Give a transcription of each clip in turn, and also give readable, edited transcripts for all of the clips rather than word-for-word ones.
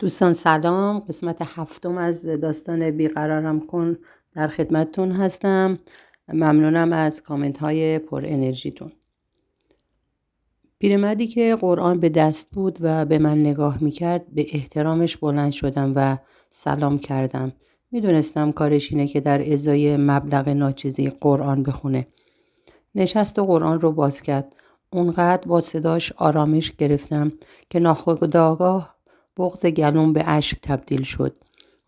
دوستان سلام. قسمت هفتم از داستان بیقرارم کن در خدمتتون هستم. ممنونم از کامنت های پر انرژیتون. پیرمردی که قرآن به دست بود و به من نگاه میکرد، به احترامش بلند شدم و سلام کردم. میدونستم کارش اینه که در ازای مبلغ ناچیزی قرآن بخونه. نشست و قرآن رو باز کرد. اونقدر با صداش آرامش گرفتم که ناخودآگاه بغض گلوم به اشک تبدیل شد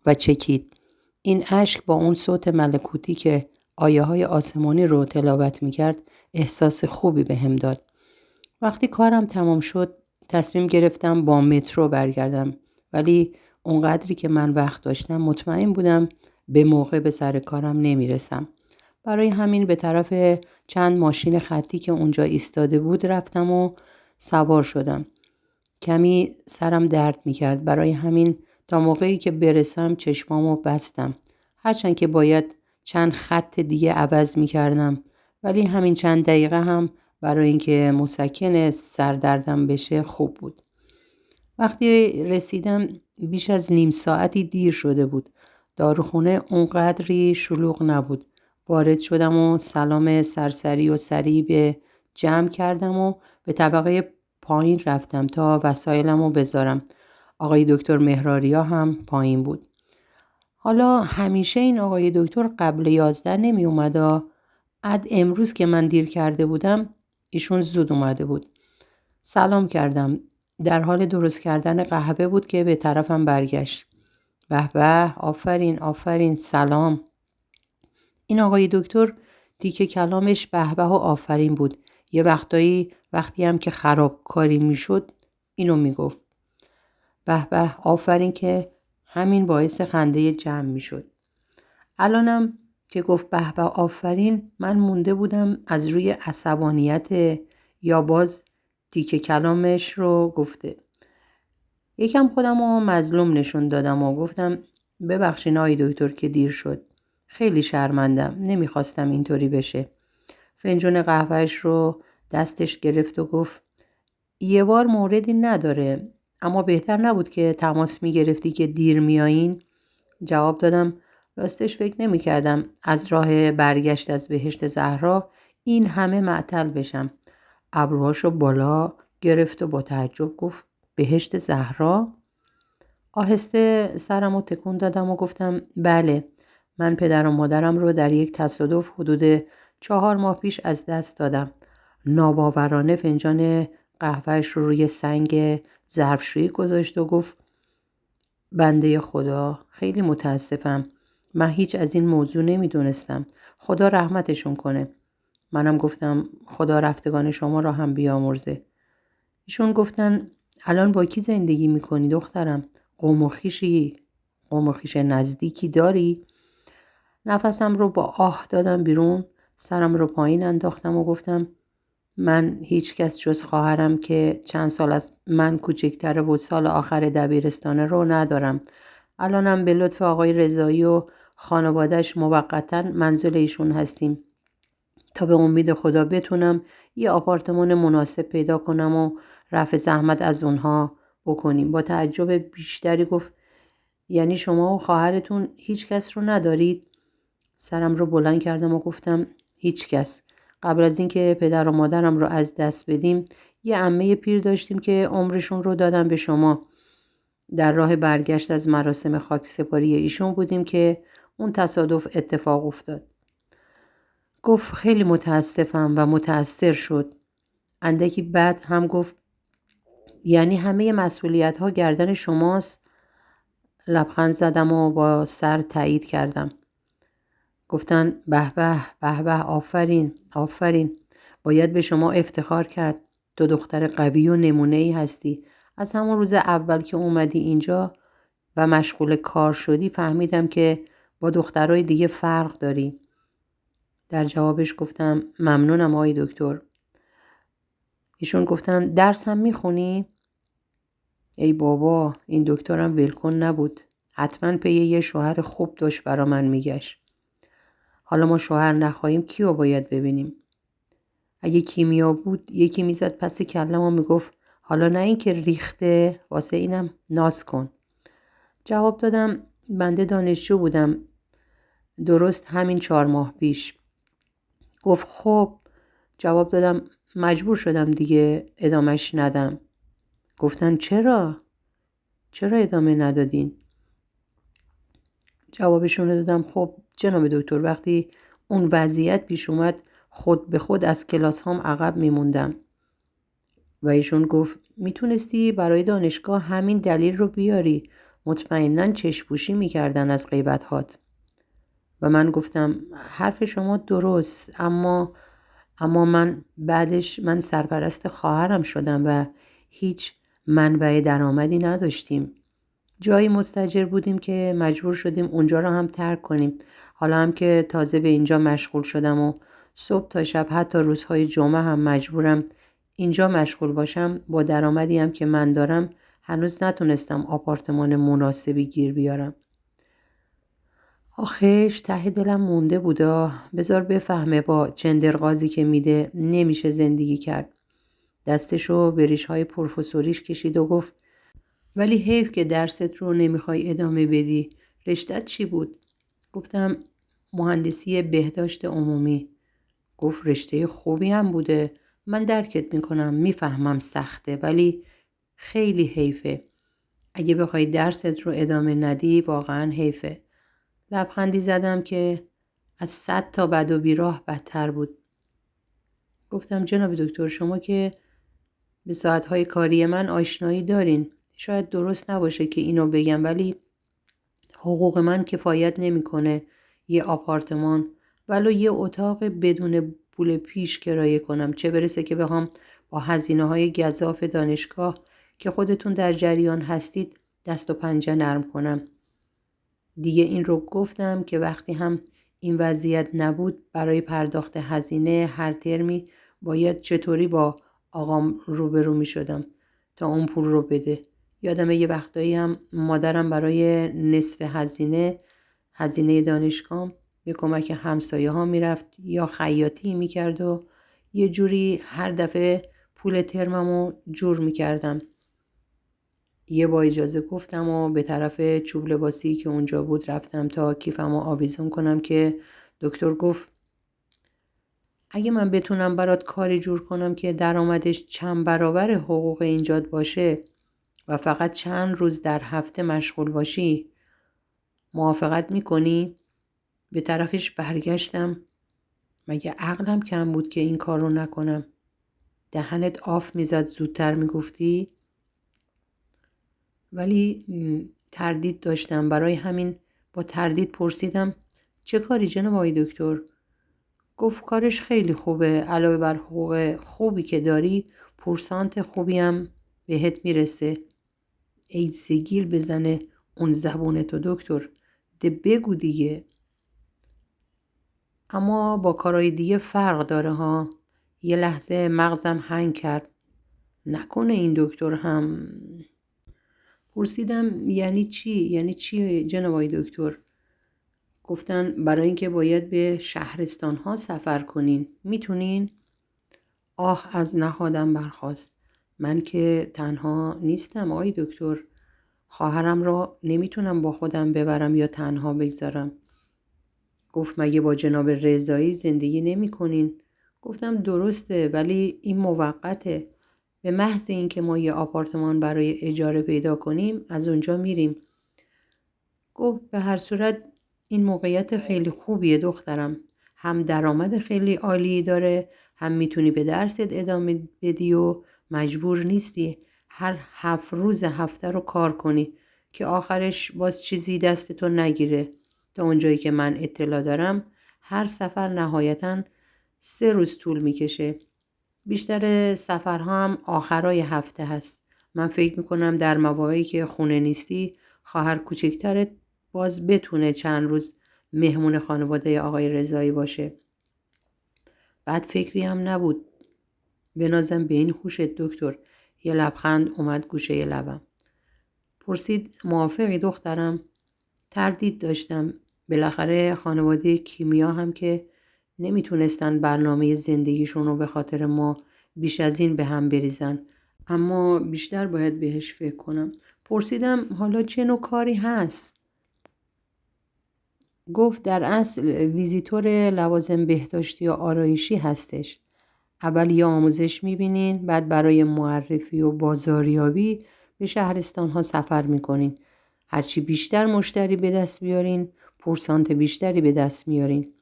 و چکید. این اشک با اون صوت ملکوتی که آیه های آسمانی رو تلاوت میکرد احساس خوبی بهم داد. وقتی کارم تمام شد تصمیم گرفتم با مترو برگردم، ولی اونقدری که من وقت داشتم مطمئن بودم به موقع به سر کارم نمیرسم. برای همین به طرف چند ماشین خطی که اونجا ایستاده بود رفتم و سوار شدم. کمی سرم درد میکرد، برای همین تا موقعی که برسم چشمامو بستم. هرچند که باید چند خط دیگه عوض میکردم، ولی همین چند دقیقه هم برای اینکه مسکن سردردم بشه خوب بود. وقتی رسیدم بیش از نیم ساعتی دیر شده بود. داروخونه اونقدری شلوغ نبود. وارد شدم و سلام سرسری و سریع به جمع کردم و به طبقه پایین رفتم تا وسایلم رو بذارم. آقای دکتر مهراریا هم پایین بود. حالا همیشه این آقای دکتر قبل 11 نمی اومد. امروز که من دیر کرده بودم ایشون زود اومده بود. سلام کردم. در حال درست کردن قهوه بود که به طرفم برگشت. به به، آفرین آفرین، سلام. این آقای دکتر دیگه کلامش به به و آفرین بود. یه وقتی هم که خرابکاری میشد اینو میگفت. به به، آفرین، که همین باعث خنده جمع میشد. الانم که گفت به به آفرین، من مونده بودم از روی عصبانیت یا باز دیگه کلامش رو گفته. یکم خودم رو مظلوم نشون دادم و گفتم ببخشین آقای دکتر که دیر شد. خیلی شرمندم. نمیخواستم اینطوری بشه. فنجون قهوهش رو دستش گرفت و گفت یه بار موردی نداره، اما بهتر نبود که تماس میگرفتی که دیر میایین؟ جواب دادم راستش فکر نمی کردم از راه برگشت از بهشت زهرا این همه معطل بشم. ابروهاشو بالا گرفت و با تعجب گفت بهشت زهرا؟ آهسته سرمو تکون دادم و گفتم بله، من پدر و مادرم رو در یک تصادف حدود 4 ماه پیش از دست دادم. ناباورانه فنجان قهوهش رو روی سنگ ظرفشویی گذاشت و گفت بنده خدا، خیلی متاسفم. من هیچ از این موضوع نمیدونستم. خدا رحمتشون کنه. منم گفتم خدا رفتگان شما را هم بیامرزه. ایشون گفتن الان با کی زندگی میکنی دخترم؟ قوم و خویش نزدیکی داری؟ نفسم رو با آه دادم بیرون. سرم رو پایین انداختم و گفتم من هیچ کس جز خواهرم که چند سال از من کوچکتره و سال آخر دبیرستانه رو ندارم. الانم به لطف آقای رضایی و خانواده‌اش موقتاً منزل ایشون هستیم تا به امید خدا بتونم یه آپارتمان مناسب پیدا کنم و رفع زحمت از اونها بکنیم. با تعجب بیشتری گفت یعنی شما و خواهرتون هیچ کس رو ندارید؟ سرم رو بلند کردم و گفتم هیچ کس. قبل از اینکه پدر و مادرم رو از دست بدیم یه عمه پیر داشتیم که عمرشون رو دادم به شما. در راه برگشت از مراسم خاکسپاری ایشون بودیم که اون تصادف اتفاق افتاد. گفت خیلی متاسفم و متأثر شد. اندکی بعد هم گفت یعنی همه مسئولیت ها گردن شماست؟ لبخند زدم و با سر تایید کردم. گفتن به به به به، آفرین آفرین، باید به شما افتخار کرد. تو دختر قوی و نمونه‌ای هستی. از همون روز اول که اومدی اینجا و مشغول کار شدی فهمیدم که با دخترای دیگه فرق داری. در جوابش گفتم ممنونم آقای دکتر. ایشون گفتن درس هم میخونی؟ ای بابا، این دکترم ولکن نبود. حتما پی یه شوهر خوب داشت برا من میگشت. حالا ما شوهر نخواهیم کیو باید ببینیم؟ اگه کیمیا بود یکی میزد پس کلم و میگفت حالا نه این که ریخته، واسه اینم ناز کن. جواب دادم بنده دانشجو بودم، درست همین 4 ماه پیش. گفت خب. جواب دادم مجبور شدم دیگه ادامش ندم. گفتن چرا ادامه ندادین؟ جوابشون رو دادم خب جناب دکتر، وقتی اون وضعیت پیش اومد خود به خود از کلاس هام عقب میموندم. و ایشون گفت میتونستی برای دانشگاه همین دلیل رو بیاری، مطمئناً چشم‌پوشی میکردن از غیبت هات. و من گفتم حرف شما درست، اما بعدش من سرپرست خواهرم شدم و هیچ منبع درآمدی نداشتیم. جایی مستاجر بودیم که مجبور شدیم اونجا رو هم ترک کنیم. حالا هم که تازه به اینجا مشغول شدم و صبح تا شب حتی روزهای جمعه هم مجبورم اینجا مشغول باشم، با درآمدی هم که من دارم هنوز نتونستم آپارتمان مناسبی گیر بیارم. آخیش ته دلم مونده بودا، بذار بفهمه با چندرغازی که میده نمیشه زندگی کرد. دستشو به ریش‌های پروفسوریش کشید و گفت ولی حیف که درست رو نمیخوای ادامه بدی. رشتت چی بود؟ گفتم مهندسی بهداشت عمومی. گفت رشته خوبی هم بوده، من درکت میکنم، میفهمم سخته، ولی خیلی حیفه. اگه بخوای درست رو ادامه ندی واقعا حیفه. لبخندی زدم که از 100 تا بد و بیراه بدتر بود. گفتم جناب دکتر شما که به ساعتهای کاری من آشنایی دارین. شاید درست نباشه که اینو بگم، ولی حقوق من کفایت نمیکنه یه آپارتمان ولو یه اتاق بدون پول پیش کرایه کنم، چه برسه که بخوام با هزینه‌های گزاف دانشگاه که خودتون در جریان هستید دست و پنجه نرم کنم. دیگه این رو گفتم که وقتی هم این وضعیت نبود برای پرداخت هزینه هر ترمی باید چطوری با آقام روبرو می شدم تا اون پول رو بده. یادم یه وقتایی هم مادرم برای نصف هزینه دانشگاه به کمک همسایه ها می رفت یا خیاطی می کرد و یه جوری هر دفعه پول ترممو جور می کردم. یه با اجازه گفتم و به طرف چوب لباسی که اونجا بود رفتم تا کیفمو آویزون کنم که دکتر گفت اگه من بتونم برات کاری جور کنم که درآمدش چند برابر حقوق اینجات باشه و فقط چند روز در هفته مشغول باشی موافقت میکنی؟ به طرفش برگشتم مگه عقلم کم بود که این کار رو نکنم؟ دهنت آف میزد زودتر میگفتی؟ ولی تردید داشتم، برای همین با تردید پرسیدم چه کاری جناب آقای دکتر؟ گفت کارش خیلی خوبه، علاوه بر حقوق خوبی که داری پورسانت خوبی هم بهت میرسه. ای زگیل بزنه اون زبونتو دکتر، ده بگو دیگه. اما با کارهای دیگه فرق داره ها. یه لحظه مغزم هنگ کرد. نکنه این دکتر هم. پرسیدم یعنی چی جناب آقای دکتر؟ گفتن برای اینکه باید به شهرستان ها سفر کنین، میتونین؟ آه از نهادم برخاست. من که تنها نیستم آقای دکتر، خواهرم را نمیتونم با خودم ببرم یا تنها بگذارم. گفت مگه با جناب رضایی زندگی نمی کنین؟ گفتم درسته ولی این موقته. به محض اینکه ما یه آپارتمان برای اجاره پیدا کنیم از اونجا میریم. گفت به هر صورت این موقعیت خیلی خوبیه دخترم، هم درآمد خیلی عالی داره، هم میتونی به درست ادامه بدی و مجبور نیستی هر 7 روز هفته رو کار کنی که آخرش باز چیزی دستتو نگیره. تا اونجایی که من اطلاع دارم هر سفر نهایتاً 3 روز طول میکشه. بیشتر سفرها هم آخرای هفته هست. من فکر میکنم در مواقعی که خونه نیستی خواهر کوچکترت باز بتونه چند روز مهمون خانواده آقای رضایی باشه. بعد فکری هم نبود. بنازم به این هوشت دکتر. یه لبخند اومد گوشه لبم. پرسید موافقی دخترم؟ تردید داشتم. بالاخره خانواده کیمیا هم که نمیتونستن برنامه زندگیشون رو به خاطر ما بیش از این به هم بریزن، اما بیشتر باید بهش فکر کنم. پرسیدم حالا چه نوع کاری هست؟ گفت در اصل ویزیتور لوازم بهداشتی و آرایشی هستش. اول یه آموزش میبینین، بعد برای معرفی و بازاریابی به شهرستان ها سفر میکنین. هرچی بیشتر مشتری به دست بیارین، پورسانت بیشتری به دست میارین.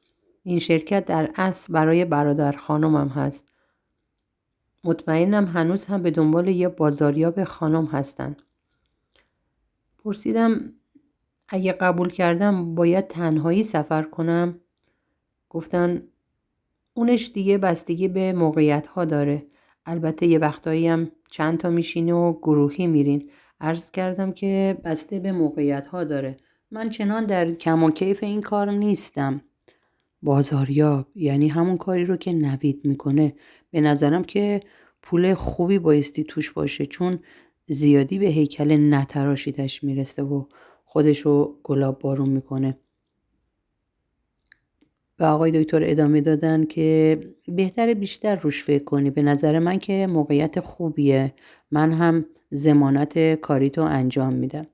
این شرکت در اصل برای برادر خانمم هست. مطمئنم هنوز هم به دنبال یه بازاریاب خانم هستن. پرسیدم اگه قبول کردم باید تنهایی سفر کنم؟ گفتن اونش دیگه بستگی به موقعیت ها داره. البته یه وقتایی هم چند تا میشین و گروهی میرین. عرض کردم که بسته به موقعیت ها داره. من چنان در کم و کیف این کار نیستم. بازاریاب یعنی همون کاری رو که نوید میکنه. به نظرم که پول خوبی بایستی توش باشه، چون زیادی به هیکل نتراشیدش میرسه و خودشو گلاب بارون میکنه. و آقای دکتر ادامه دادن که بهتره بیشتر روش فکر کنی. به نظر من که موقعیت خوبیه. من هم ضمانت کاریتو انجام میدم.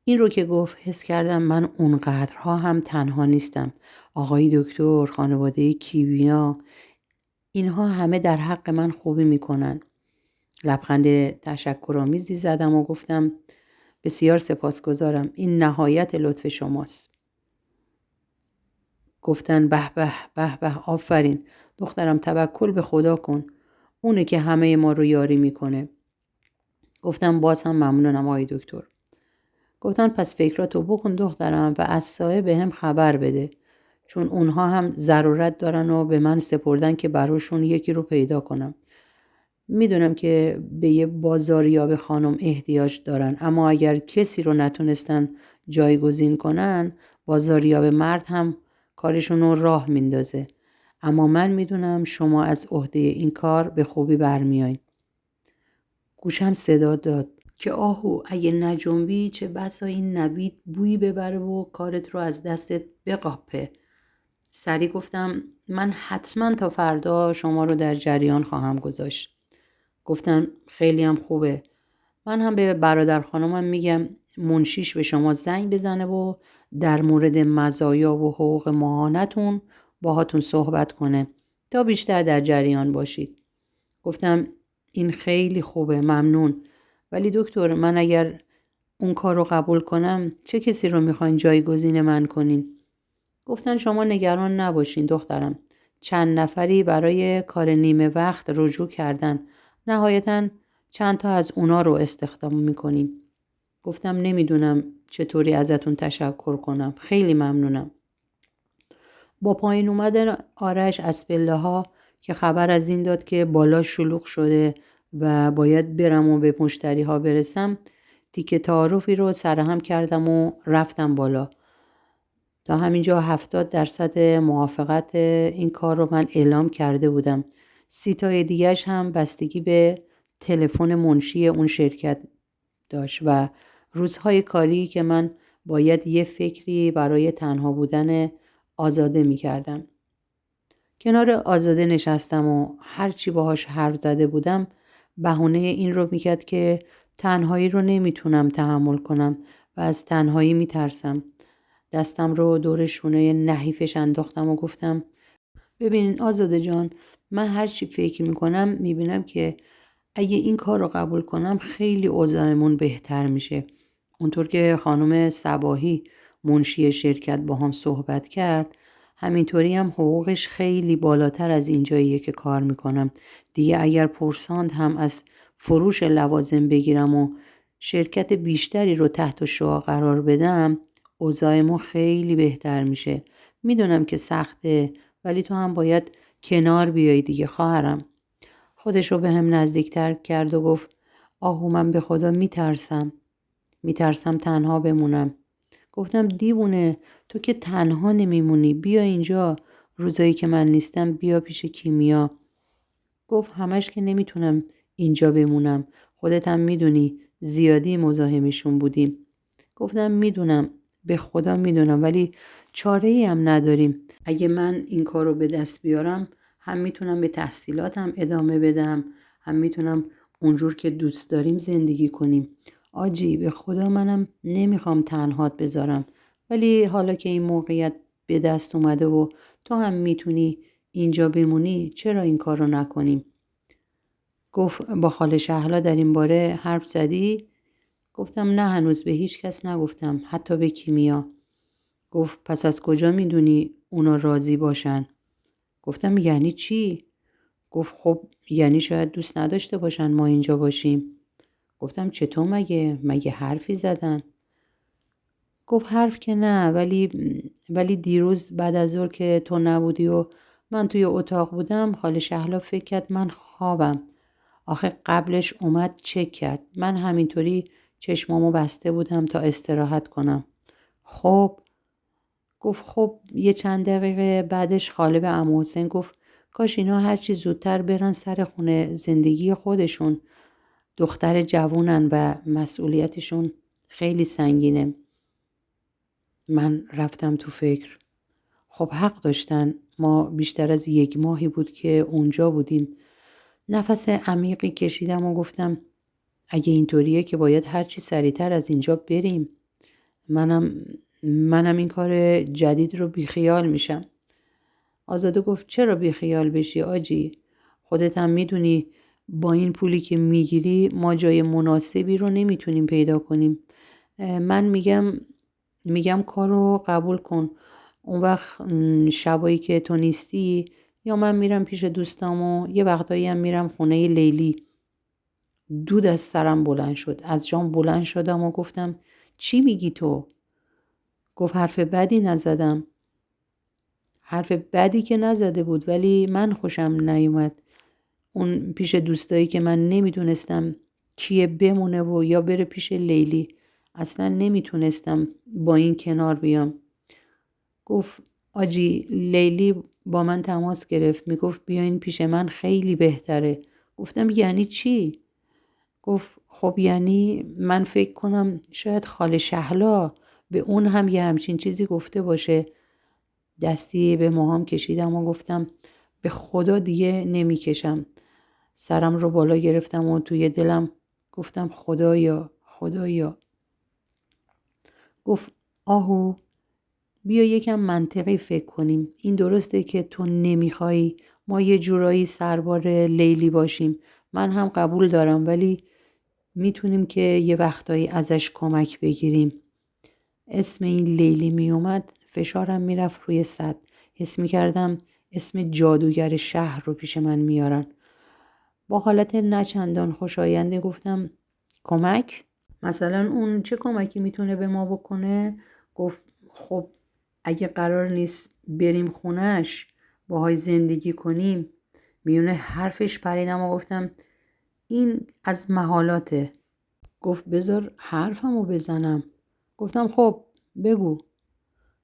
این رو که گفت حس کردم من اونقدرها هم تنها نیستم. آقای دکتر، خانواده کیویا، اینها همه در حق من خوبی میکنن. لبخند تشکرآمیزی زدم و گفتم بسیار سپاسگزارم. این نهایت لطف شماست. گفتن به به به به، آفرین دخترم، توکل به خدا کن. اونه که همه ما رو یاری میکنه. گفتم باز هم ممنونم آقای دکتر. گفتن پس فکراتو بکن دخترم و از سایه به هم خبر بده، چون اونها هم ضرورت دارن و به من سپردن که براشون یکی رو پیدا کنم. میدونم که به یه بازاریاب خانم احتیاج دارن، اما اگر کسی رو نتونستن جایگزین کنن، بازاریاب مرد هم کارشون رو راه میندازه. اما من میدونم شما از عهده این کار به خوبی برمیاین. گوشم صدا داد که آهو اگه نجنبی چه بسا این نوید بویی ببره و کارت رو از دستت بقاپه. سری گفتم من حتما تا فردا شما رو در جریان خواهم گذاشت. گفتن خیلی هم خوبه. من هم به برادر خانمم میگم منشیش به شما زنگ بزنه و در مورد مزایا و حقوق ماهانتون باهاتون صحبت کنه تا بیشتر در جریان باشید. گفتم این خیلی خوبه، ممنون. ولی دکتر، من اگر اون کار رو قبول کنم چه کسی رو میخواین جایگزین من کنین؟ گفتن شما نگران نباشین دخترم. چند نفری برای کار نیمه وقت رجوع کردن. نهایتاً چند تا از اونا رو استخدام میکنیم. گفتم نمیدونم چطوری ازتون تشکر کنم. خیلی ممنونم. با پایین اومدن آرش از پله‌ها که خبر از این داد که بالا شلوغ شده و باید برم و به مشتری ها برسم، تیکه تعارفی رو سرهم کردم و رفتم بالا. تا همینجا 70% موافقت این کار رو من اعلام کرده بودم. 30 تای دیگه‌ش هم بستگی به تلفن منشی اون شرکت داشت و روزهای کاری که من باید یه فکری برای تنها بودن آزاده می کردم. کنار آزاده نشستم و هرچی باهاش حرف زده بودم بهونه این رو میکرد که تنهایی رو نمیتونم تحمل کنم و از تنهایی میترسم. دستم رو دور شونه نحیفش انداختم و گفتم ببینین آزاده جان، من هرچی فکر میکنم میبینم که اگه این کار رو قبول کنم خیلی اوضاعمون بهتر میشه. اونطور که خانم صباحی منشی شرکت با هم صحبت کرد، همینطوری هم حقوقش خیلی بالاتر از اینجاییه که کار میکنم. دیگه اگر پورسانت هم از فروش لوازم بگیرم و شرکت بیشتری رو تحت شعاع قرار بدم، اوضاعمون خیلی بهتر میشه. میدونم که سخته، ولی تو هم باید کنار بیای دیگه خواهرم. خودش رو به هم نزدیکتر کرد و گفت آهو من به خدا میترسم تنها بمونم. گفتم دیوونه، تو که تنها نمیمونی، بیا اینجا. روزایی که من نیستم بیا پیش کیمیا. گفت همش که نمیتونم اینجا بمونم، خودت هم میدونی زیادی مزاحمشون بودیم. گفتم میدونم، به خدا میدونم، ولی چاره ای هم نداریم. اگه من این کار رو به دست بیارم هم میتونم به تحصیلاتم ادامه بدم، هم میتونم اونجور که دوست داریم زندگی کنیم. آجی به خدا منم نمیخوام تنهات بذارم، ولی حالا که این موقعیت به دست اومده و تو هم میتونی اینجا بمونی، چرا این کار رو نکنیم؟ گفت با خاله شهلا در این باره حرف زدی؟ گفتم نه، هنوز به هیچ کس نگفتم، حتی به کیمیا. گفت پس از کجا میدونی اونا راضی باشن؟ گفتم یعنی چی؟ گفت خب یعنی شاید دوست نداشته باشن ما اینجا باشیم. گفتم چطور مگه حرفی زدن؟ گفت حرف که نه، ولی دیروز بعد از ظهر که تو نبودی و من توی اتاق بودم، خاله شهلا فکر کرد من خوابم. آخه قبلش اومد چک کرد. من همینطوری چشمامو بسته بودم تا استراحت کنم. خب گفت خب یه چند دقیقه بعدش خاله به عمو حسین گفت کاش اینا هرچی زودتر برن سر خونه زندگی خودشون. دختر جوونن و مسئولیتشون خیلی سنگینه. من رفتم تو فکر. خب حق داشتن. ما بیشتر از 1 ماهی بود که اونجا بودیم. نفس عمیقی کشیدم و گفتم اگه اینطوریه که باید هرچی سریعتر از اینجا بریم. منم این کار جدید رو بیخیال میشم. آزاده گفت چرا بیخیال بشی آجی؟ خودت هم میدونی با این پولی که میگیری ما جای مناسبی رو نمیتونیم پیدا کنیم. من میگم کارو قبول کن. اون وقت شبایی که تو نیستی یا من میرم پیش دوستام و یه وقتایی هم میرم خونه لیلی. دود از سرم بلند شد. از جام بلند شدم و گفتم چی میگی تو؟ گفت حرف بدی نزدم. حرف بدی که نزده بود، ولی من خوشم نیومد. اون پیش دوستایی که من نمیدونستم کیه بمونه و یا بره پیش لیلی. اصلا نمیتونستم با این کنار بیام. گفت آجی لیلی با من تماس گرفت، میگفت بیاین پیش من خیلی بهتره. گفتم یعنی چی؟ گفت خب یعنی من فکر کنم شاید خاله شهلا به اون هم یه همچین چیزی گفته باشه. دستی به موهام کشیدم و گفتم به خدا دیگه نمیکشم. سرم رو بالا گرفتم و توی دلم گفتم خدایا خدایا. گفت آهو بیا یکم منطقی فکر کنیم. این درسته که تو نمیخوای ما یه جورایی سربار لیلی باشیم. من هم قبول دارم، ولی میتونیم که یه وقتایی ازش کمک بگیریم. اسم این لیلی میومد فشارم میرفت روی صد. حس میکردم اسم جادوگر شهر رو پیش من میارن. با حالت نچندان خوشاینده گفتم کمک؟ مثلا اون چه کمکی میتونه به ما بکنه؟ گفت خب اگه قرار نیست بریم خونش باهاش زندگی کنیم. میونه حرفش پریدم و گفتم این از محالاته. گفت بذار حرفمو بزنم. گفتم خب بگو.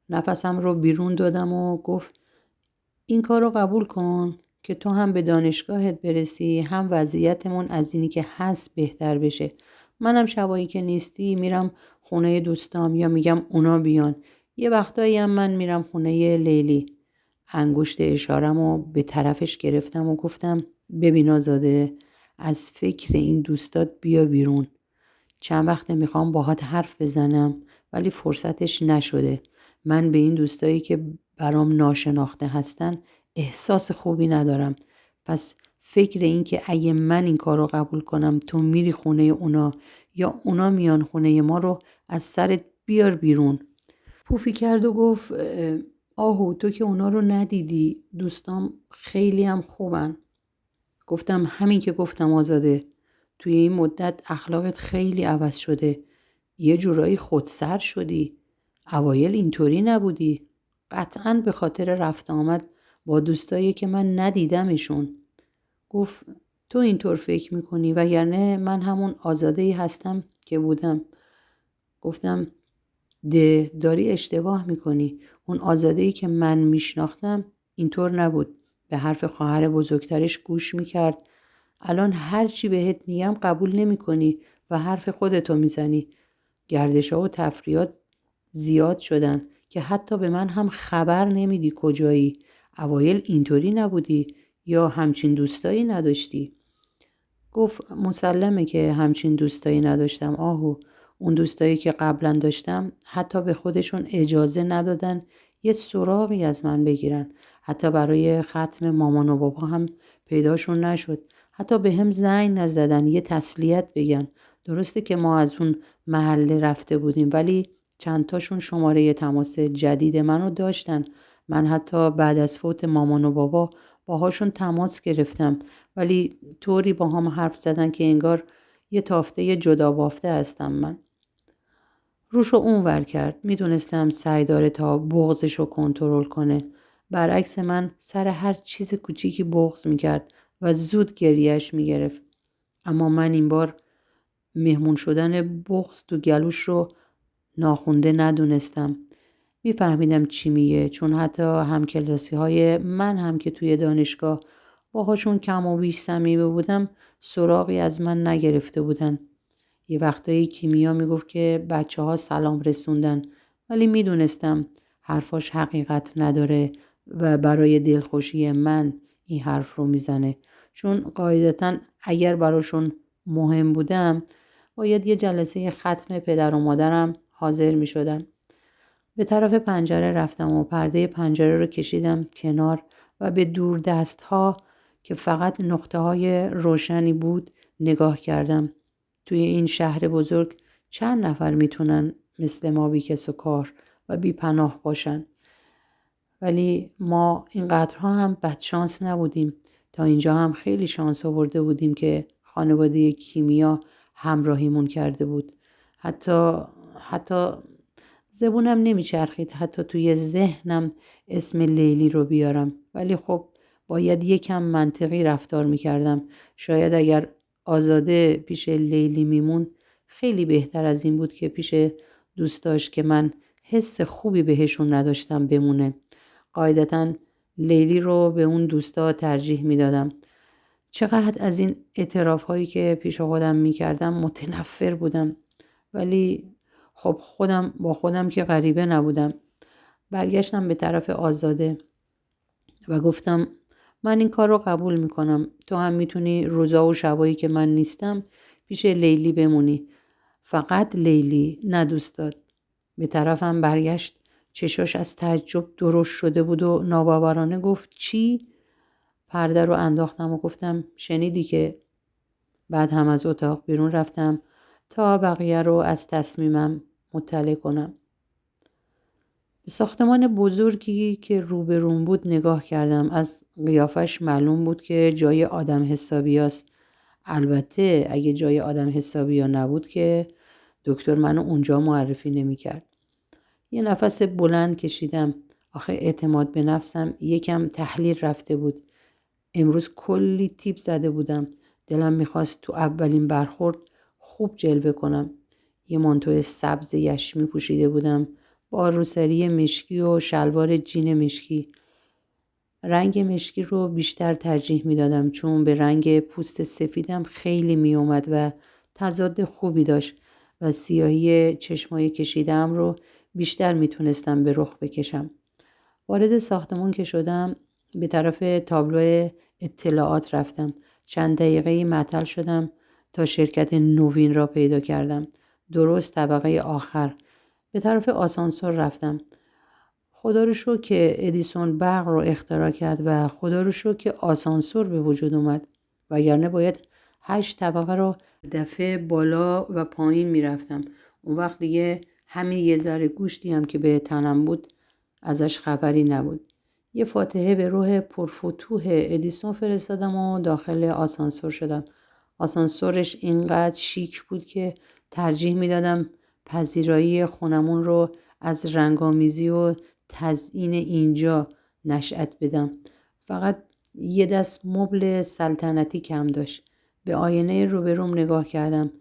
نفسم رو بیرون دادم و گفت این کار رو قبول کن که تو هم به دانشگاهت برسی، هم وضعیتمون از اینی که هست بهتر بشه. منم شبایی که نیستی میرم خونه دوستام یا میگم اونا بیان. یه وقتایی هم من میرم خونه لیلی. انگشت اشاره‌مو به طرفش گرفتم و گفتم ببین آزاده، از فکر این دوستات بیا بیرون. چند وقته میخوام باهات حرف بزنم ولی فرصتش نشده. من به این دوستایی که برام ناشناخته هستن احساس خوبی ندارم. پس فکر این که اگه من این کار رو قبول کنم تو میری خونه اونا یا اونا میان خونه ما رو از سرت بیار بیرون. پوفی کرد و گفت آهو تو که اونا رو ندیدی، دوستام خیلی هم خوبن. گفتم همین که گفتم آزاده، توی این مدت اخلاقت خیلی عوض شده. یه جورایی خودسر شدی. اوایل اینطوری نبودی. قطعاً به خاطر رفت آمد با دوستایی که من ندیدمشون. گفت تو اینطور فکر میکنی وگرنه من همون آزاده‌ای هستم که بودم. گفتم داری اشتباه میکنی. اون آزاده‌ای که من میشناختم اینطور نبود. به حرف خواهر بزرگترش گوش میکرد. الان هر چی بهت میگم قبول نمیکنی و حرف خودتو میزنی. گردش‌ها و تفریات زیاد شدن که حتی به من هم خبر نمیدی کجایی. اوایل اینطوری نبودی یا همچین دوستایی نداشتی؟ گفت مسلمه که همچین دوستایی نداشتم آهو. اون دوستایی که قبلا داشتم حتی به خودشون اجازه ندادن یه سراغی از من بگیرن. حتی برای ختم مامان و بابا هم پیداشون نشد. حتی به هم زنگ نزدن یه تسلیت بگن. درسته که ما از اون محله رفته بودیم ولی چند تاشون شماره تماس جدید منو داشتن. من حتی بعد از فوت مامان و بابا باهاشون تماس گرفتم ولی طوری با هم حرف زدن که انگار یه تافته جدا بافته هستم من. روشو اونور کرد. میدونستم سعی داره تا بغضشو کنترل کنه. برعکس من سر هر چیز کوچیکی بغض میکرد و زود گریهش میگرفت. اما من این بار مهمون شدن بغض تو گلوش رو ناخونده ندونستم. میفهمیدم چی میگه چون حتی همکلاسی های من هم که توی دانشگاه باهاشون کم و بیش صمیمی بودم سراغی از من نگرفته بودن. یه وقتایی کیمیا میگفت که بچه ها سلام رسوندن ولی میدونستم حرفاش حقیقت نداره و برای دلخوشی من این حرف رو میزنه. چون قاعدتاً اگر براشون مهم بودم باید یه جلسه ختم پدر و مادرم حاضر میشدن. به طرف پنجره رفتم و پرده پنجره رو کشیدم کنار و به دور دست ها که فقط نقطه های روشنی بود نگاه کردم. توی این شهر بزرگ چند نفر میتونن مثل ما بی کس و کار و بی پناه باشن؟ ولی ما اینقدرها هم بدشانس نبودیم. تا اینجا هم خیلی شانس آورده بودیم که خانواده کیمیا همراهیمون کرده بود. حتی زبونم نمیچرخید حتی توی ذهنم اسم لیلی رو بیارم. ولی خب باید یکم منطقی رفتار میکردم. شاید اگر آزاده پیش لیلی میمون خیلی بهتر از این بود که پیش دوستاش که من حس خوبی بهشون نداشتم بمونه. قاعدتاً لیلی رو به اون دوستا ترجیح میدادم. چقدر از این اعتراف هایی که پیش خودم میکردم متنفر بودم. ولی خب با خودم که غریبه نبودم. برگشتم به طرف آزاده و گفتم من این کار رو قبول میکنم. تو هم میتونی روزا و شبایی که من نیستم پیش لیلی بمونی. فقط لیلی، نه دوستات. به طرفم برگشت. چشاش از تعجب درشت شده بود و ناباورانه گفت چی؟ پرده رو انداختم و گفتم شنیدی که. بعد هم از اتاق بیرون رفتم تا بقیه رو از تصمیمم مطلع کنم. به ساختمان بزرگی که روبروم بود نگاه کردم. از قیافش معلوم بود که جای آدم حسابیاست. البته اگه جای آدم حسابیا نبود که دکتر منو اونجا معرفی نمی‌کرد. یه نفس بلند کشیدم. آخه اعتماد به نفسم یکم تحلیل رفته بود. امروز کلی تیپ زده بودم. دلم میخواست تو اولین برخورد خوب جلوه کنم. یه مانتو سبز یشمی پوشیده بودم با روسری مشکی و شلوار جین مشکی. رنگ مشکی رو بیشتر ترجیح میدادم چون به رنگ پوست سفیدم خیلی میومد و تضاد خوبی داشت و سیاهی چشمای کشیدم رو بیشتر میتونستم به رخ بکشم. وارد ساختمون که شدم به طرف تابلو اطلاعات رفتم. چند دقیقه معطل شدم تا شرکت نوین را پیدا کردم. درست طبقه آخر. به طرف آسانسور رفتم. خدا رو شکر که ادیسون برق رو اختراع کرد و خدا رو شکر که آسانسور به وجود اومد. وگرنه باید 8 طبقه رو دفعه بالا و پایین میرفتم. اون وقت دیگه همین یه ذره گوشتی هم که به تنم بود ازش خبری نبود. یه فاتحه به روح پرفتوح ادیسون فرستادم و داخل آسانسور شدم. آسانسورش اینقدر شیک بود که ترجیح میدادم پذیرایی خونمون رو از رنگامیزی و تزیین اینجا نشأت بدم. فقط یه دست مبل سلطنتی کم داشت. به آینه روبروم نگاه کردم.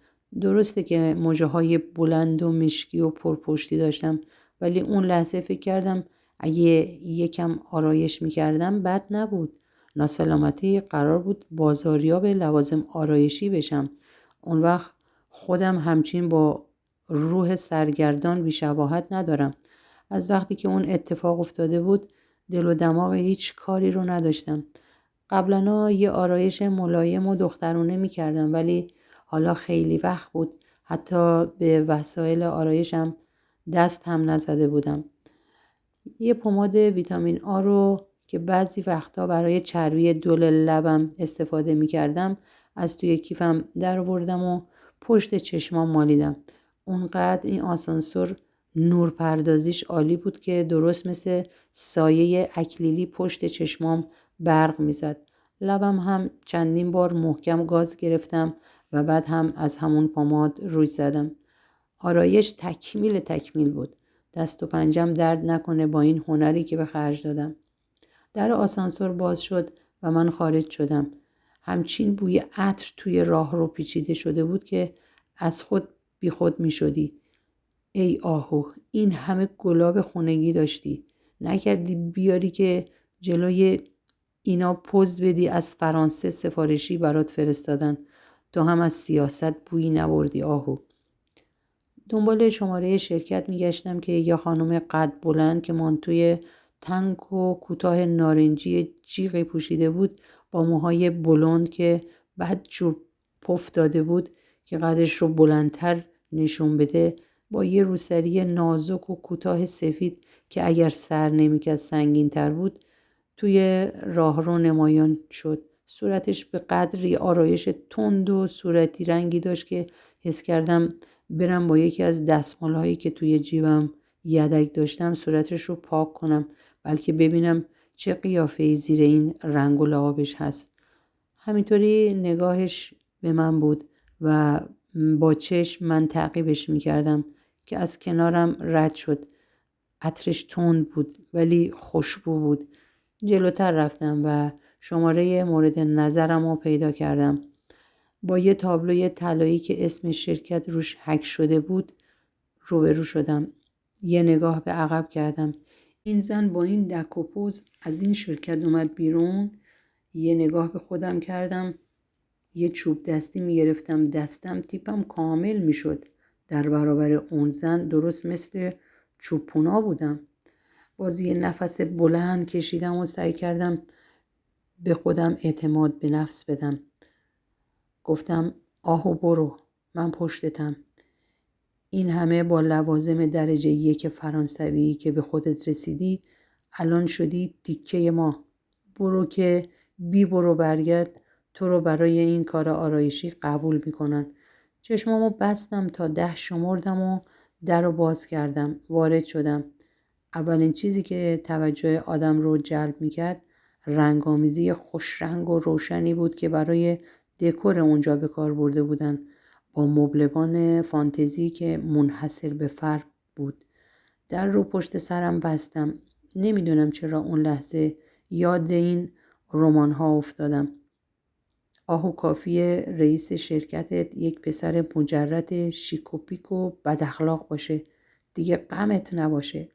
درسته که مژه های بلند و مشکی و پرپشتی داشتم ولی اون لحظه فکر کردم اگه یکم آرایش میکردم بد نبود. ناسلامتی قرار بود بازاریاب لوازم آرایشی بشم. اون وقت خودم همچین با روح سرگردان بی‌شباهت ندارم. از وقتی که اون اتفاق افتاده بود دل و دماغ هیچ کاری رو نداشتم. قبلا یه آرایش ملایم و دخترونه میکردم، ولی حالا خیلی وقت بود حتی به وسایل آرایشم دست هم نزده بودم. یه پماد ویتامین آ رو که بعضی وقتا برای چربی دل لبم استفاده میکردم از توی کیفم در آوردم و پشت چشمام مالیدم. اونقدر این آسانسور نور پردازیش عالی بود که درست مثل سایه اکلیلی پشت چشمام برق میزد. لبم هم چندین بار محکم گاز گرفتم و بعد هم از همون پماد روی زدم. آرایش تکمیل بود. دست و پنجم درد نکنه با این هنری که به خرج دادم. در آسانسور باز شد و من خارج شدم. همچین بوی عطر توی راه رو پیچیده شده بود که از خود بی خود می شدی. ای آهو، این همه گلاب خونگی داشتی. نکردی بیاری که جلوی اینا پوز بدی از فرانسه سفارشی برات فرستادن. تو هم از سیاست بویی نبردی آهو. دنبال شماره شرکت میگشتم که یه خانم قد بلند که مانتوی تنگ و کوتاه نارنجی جیغی پوشیده بود با موهای بلند که بعد جور پف داده بود که قدش رو بلندتر نشون بده، با یه روسری نازک و کوتاه سفید که اگر سر نمیکرد سنگین تر بود توی راهرو نمایان شد. صورتش به قدری آرایش تند و صورتی رنگی داشت که حس کردم برم با یکی از دستمال‌هایی که توی جیبم یدک داشتم صورتش رو پاک کنم، بلکه ببینم چه قیافه‌ای زیر این رنگ و لعابش هست. همینطوری نگاهش به من بود و با چشم من تعقیبش میکردم که از کنارم رد شد. عطرش تند بود ولی خوشبو بود. جلوتر رفتم و شماره مورد نظرم رو پیدا کردم. با یه تابلوی طلایی که اسم شرکت روش حک شده بود روبرو شدم. یه نگاه به عقب کردم. این زن با این دک و پوز از این شرکت اومد بیرون. یه نگاه به خودم کردم. یه چوب دستی میگرفتم دستم تیپم کامل میشد. در برابر اون زن درست مثل چوبونا بودم. باز یه نفس بلند کشیدم و سعی کردم به خودم اعتماد به نفس بدم. گفتم آهو برو، من پشتتم. این همه با لوازم درجه 1 فرانسوی که به خودت رسیدی الان شدی تیکه ما. برو که بی برو برگرد تو رو برای این کار آرایشی قبول میکنن. چشمامو بستم تا 10 شمردم و در رو باز کردم. وارد شدم. اولین چیزی که توجه آدم رو جلب میکرد رنگامیزی خوش رنگ و روشنی بود که برای دکور اونجا به کار برده بودن، با مبلمان فانتزی که منحصر به فرد بود. در رو پشت سرم بستم. نمیدونم چرا اون لحظه یاد این رمان ها افتادم. آهو کافیه رئیس شرکتت یک پسر مجرد شیک و پیک و بد اخلاق باشه، دیگه غمت نباشه.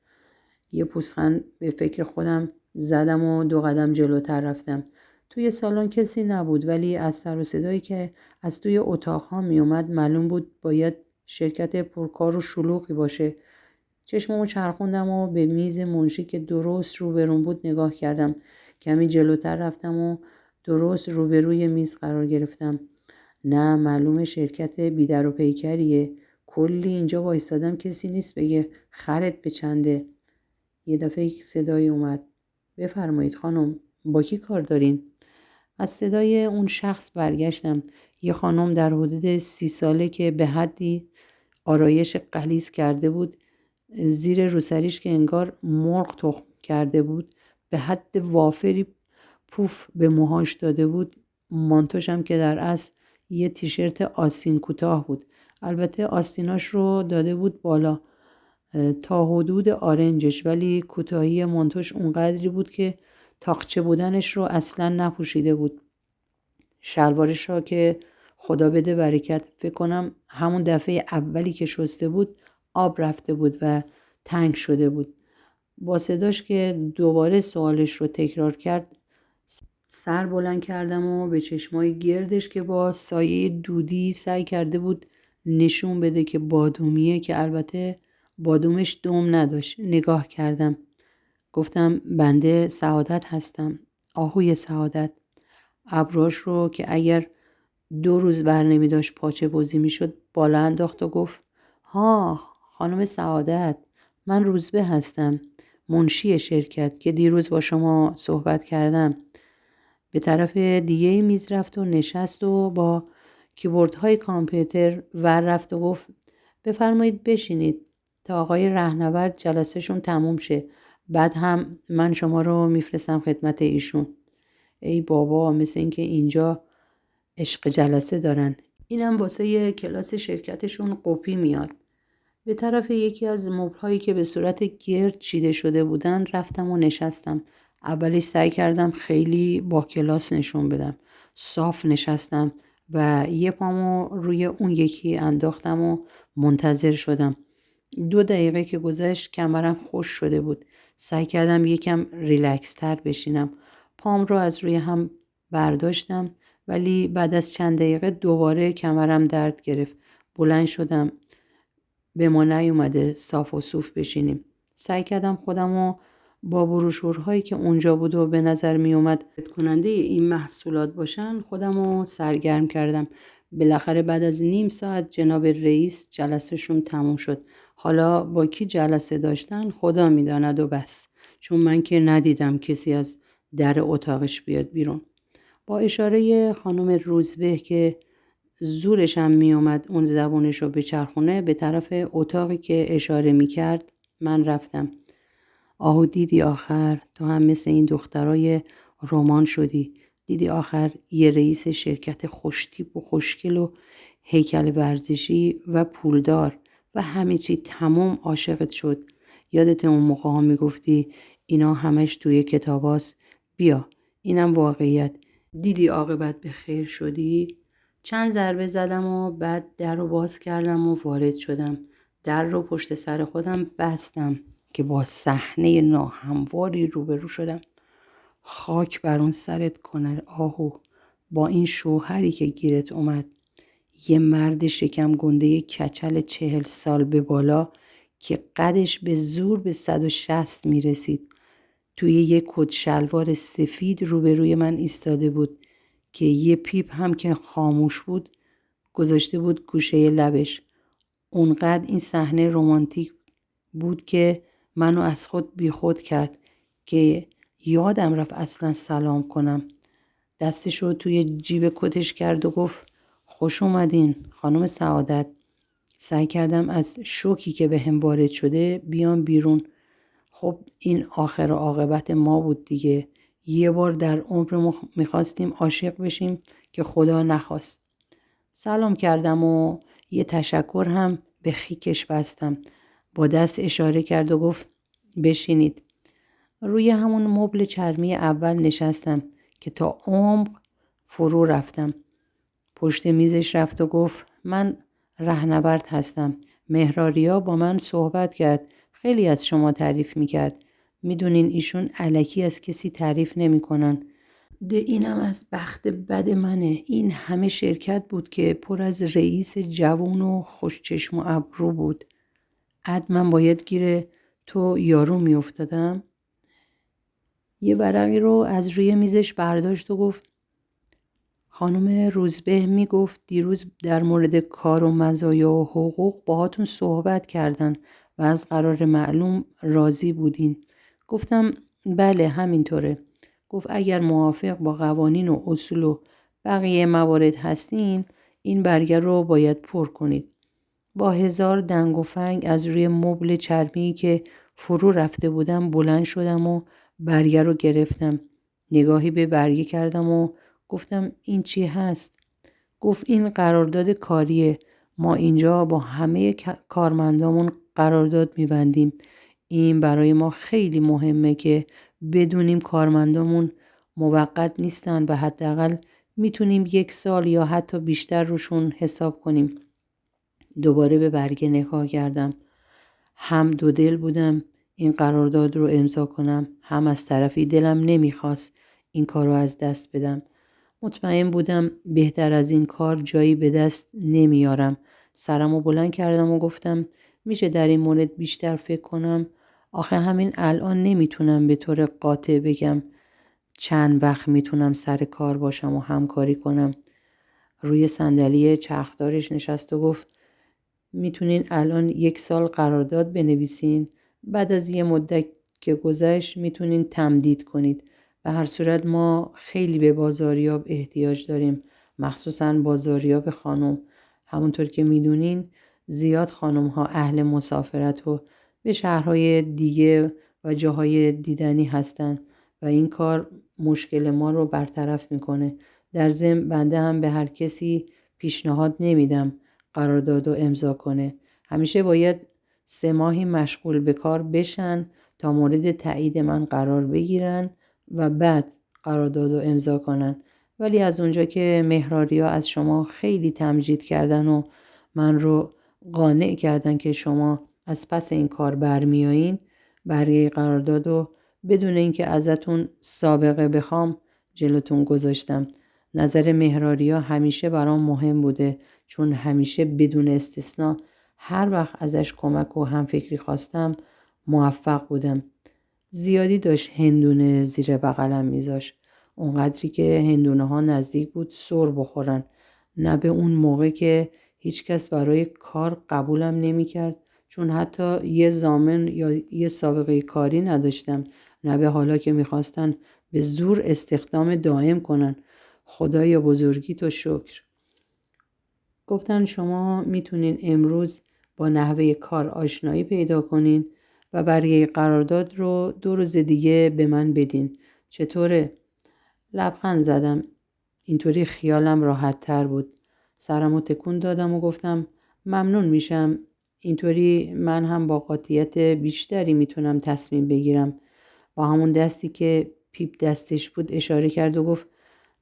یه پوزخند به فکر خودم زدم و 2 قدم جلوتر رفتم. توی سالن کسی نبود، ولی از سر و صدایی که از توی اتاقها می اومد معلوم بود باید شرکت پرکار و شلوغی باشه. چشممو چرخوندم و به میز منشی که درست روبروم بود نگاه کردم. کمی جلوتر رفتم و درست روبروی میز قرار گرفتم. نه، معلومه شرکت بیدر و پیکریه. کلی اینجا وایستادم کسی نیست بگه خرت به چنده. یه دفعه یک صدای اومد. بفرمایید خانم، با کی کار دارین؟ از صدای اون شخص برگشتم. یه خانم در حدود 30 ساله که به حدی آرایش غلیظ کرده بود، زیر روسریش که انگار مرغ تخم کرده بود، به حد وافری پوف به موهاش داده بود. مانتوشم که در اصل یه تیشرت آستین کوتاه بود. البته آستیناش رو داده بود بالا تا حدود آرنجش، ولی کوتاهی مانتوش اونقدری بود که تاقچه بودنش رو اصلا نپوشیده بود. شلوارش را که خدا بده برکت، فکر کنم همون دفعه اولی که شسته بود آب رفته بود و تنگ شده بود. با صداش که دوباره سوالش رو تکرار کرد سر بلند کردم و به چشمای گردش که با سایه دودی سعی کرده بود نشون بده که بادومیه، که البته بادومش دم نداشت، نگاه کردم. گفتم بنده سعادت هستم، آهوی سعادت. ابروش رو که اگر 2 روز بر نمی داشت پاچه بازی می شد بالا انداخت و گفت ها خانم سعادت، من روزبه هستم، منشی شرکت که دیروز با شما صحبت کردم. به طرف دیگه میز رفت و نشست و با کیبوردهای کامپیوتر ور رفت و گفت بفرمایید بشینید تا آقای رهنورد جلسهشون تموم شه، بعد هم من شما رو میفرستم خدمت ایشون. ای بابا، مثل اینکه اینجا عشق جلسه دارن. اینم واسه یه کلاس شرکتشون قپی میاد. به طرف یکی از مبل‌هایی که به صورت گرد چیده شده بودن رفتم و نشستم. اولی سعی کردم خیلی با کلاس نشون بدم. صاف نشستم و یه پامو روی اون یکی انداختم و منتظر شدم. 2 دقیقه که گذشت کمرم خوش شده بود. سعی کردم یکم ریلکس تر بشینم. پام رو از روی هم برداشتم ولی بعد از چند دقیقه دوباره کمرم درد گرفت. بلند شدم. به ما نیومده صاف و صوف بشینیم. سعی کردم خودمو با بروشورهایی که اونجا بود و به نظر می اومد کننده این محصولات باشن خودمو سرگرم کردم. بالاخره بعد از نیم ساعت جناب رئیس جلسهشون تموم شد. حالا با کی جلسه داشتن خدا میداند و بس، چون من که ندیدم کسی از در اتاقش بیاد بیرون. با اشاره خانم روزبه که زورش هم می اومد اون زبونش رو بچرخونه به طرف اتاقی که اشاره می کرد من رفتم. آهو دیدی آخر تو هم مثل این دخترای رمان شدی. دیدی آخر یه رئیس شرکت خوشتیپ و خوشگل و هیکل ورزشی و پولدار و همه چی تمام عاشقت شد. یادت اون موقع ها می گفتی اینا همش توی کتاباست؟ بیا اینم واقعیت. دیدی عاقبت به خیر شدی؟ چند ضربه زدم و بعد در رو باز کردم و وارد شدم. در رو پشت سر خودم بستم که با صحنه ناهمواری روبرو شدم. خاک بر اون سرت کنه آهو، با این شوهری که گیرت اومد. یه مرد شکم گنده کچل 40 سال به بالا که قدش به زور به 160 میرسید. توی یه کت شلوار سفید روبروی من ایستاده بود که یه پیپ هم که خاموش بود گذاشته بود گوشه لبش. اونقدر این صحنه رمانتیک بود که منو از خود بیخود کرد که یادم رفت اصلا سلام کنم. دستشو توی جیب کتش کرد و گفت خوش اومدین خانم سعادت. سعی کردم از شوکی که به هم وارد شده بیام بیرون. خب این آخر عاقبت ما بود دیگه. یه بار در عمر میخواستیم عاشق بشیم که خدا نخواست. سلام کردم و یه تشکر هم به خیکش بستم. با دست اشاره کرد و گفت بشینید. روی همون مبل چرمی اول نشستم که تا عمق فرو رفتم. پشت میزش رفت و گفت من رهنورد هستم. مهراریا با من صحبت کرد. خیلی از شما تعریف میکرد. میدونین ایشون الکی از کسی تعریف نمیکنن. ده اینم از بخت بد منه. این همه شرکت بود که پر از رئیس جوون و خوشچشم و ابرو بود. من باید گیر تو یارو میافتادم. یه ورقی رو از روی میزش برداشت و گفت خانم روزبه میگفت دیروز در مورد کار و مزایا و حقوق باهاتون صحبت کردن و از قرار معلوم راضی بودین. گفتم بله همینطوره. گفت اگر موافق با قوانین و اصول و بقیه موارد هستین این برگه رو باید پر کنید. با 1000 دنگ و فنگ از روی مبل چرمی که فرو رفته بودم بلند شدم و برگه رو گرفتم. نگاهی به برگه کردم و گفتم این چی هست؟ گفت این قرارداد کاریه. ما اینجا با همه کارمندامون قرارداد میبندیم. این برای ما خیلی مهمه که بدونیم کارمندامون موقت نیستن و حداقل میتونیم 1 سال یا حتی بیشتر روشون حساب کنیم. دوباره به برگه نگاه کردم. هم دو دل بودم این قرارداد رو امضا کنم، هم از طرفی دلم نمیخواست این کار رو از دست بدم. مطمئن بودم بهتر از این کار جایی به دست نمیارم. سرمو بلند کردم و گفتم میشه در این مورد بیشتر فکر کنم؟ آخه همین الان نمیتونم به طور قاطع بگم. چند وقت میتونم سر کار باشم و همکاری کنم. روی صندلی چرخدارش نشست و گفت میتونین الان 1 سال قرارداد بنویسین. بعد از یه مدت که گذشت میتونین تمدید کنید. به هر صورت ما خیلی به بازاریاب احتیاج داریم، مخصوصاً بازاریاب خانم. همونطور که میدونین زیاد خانم ها اهل مسافرت و به شهرهای دیگه و جاهای دیدنی هستن و این کار مشکل ما رو برطرف میکنه. در ضمن بنده هم به هر کسی پیشنهاد نمیدم قرارداد رو امضا کنه. همیشه باید 3 ماهی مشغول به کار بشن تا مورد تایید من قرار بگیرن و بعد قرارداد رو امضا کنن. ولی از اونجا که مهراریا از شما خیلی تمجید کردن و من رو قانع کردن که شما از پس این کار برمیایین، برای قرارداد رو بدون اینکه ازتون سابقه بخوام جلوتون گذاشتم. نظر مهراریا همیشه برام مهم بوده، چون همیشه بدون استثنا هر وقت ازش کمک و همفکری خواستم موفق بودم. زیادی داشت هندونه زیر بغلم میذاش، اونقدری که هندونه ها نزدیک بود سر بخورن. نه به اون موقع که هیچ کس برای کار قبولم نمیکرد، چون حتی یه ضامن یا یه سابقه کاری نداشتم، نه به حالا که میخواستن به زور استخدام دائم کنن. خدایا بزرگی تو شکر. گفتن شما میتونین امروز با نحوه کار آشنایی پیدا کنین و برای قرارداد رو 2 روز دیگه به من بدین. چطوره؟ لبخند زدم. اینطوری خیالم راحت تر بود. سرمو تکون دادم و گفتم ممنون میشم. اینطوری من هم با قاطعیت بیشتری میتونم تصمیم بگیرم. با همون دستی که پیپ دستش بود اشاره کرد و گفت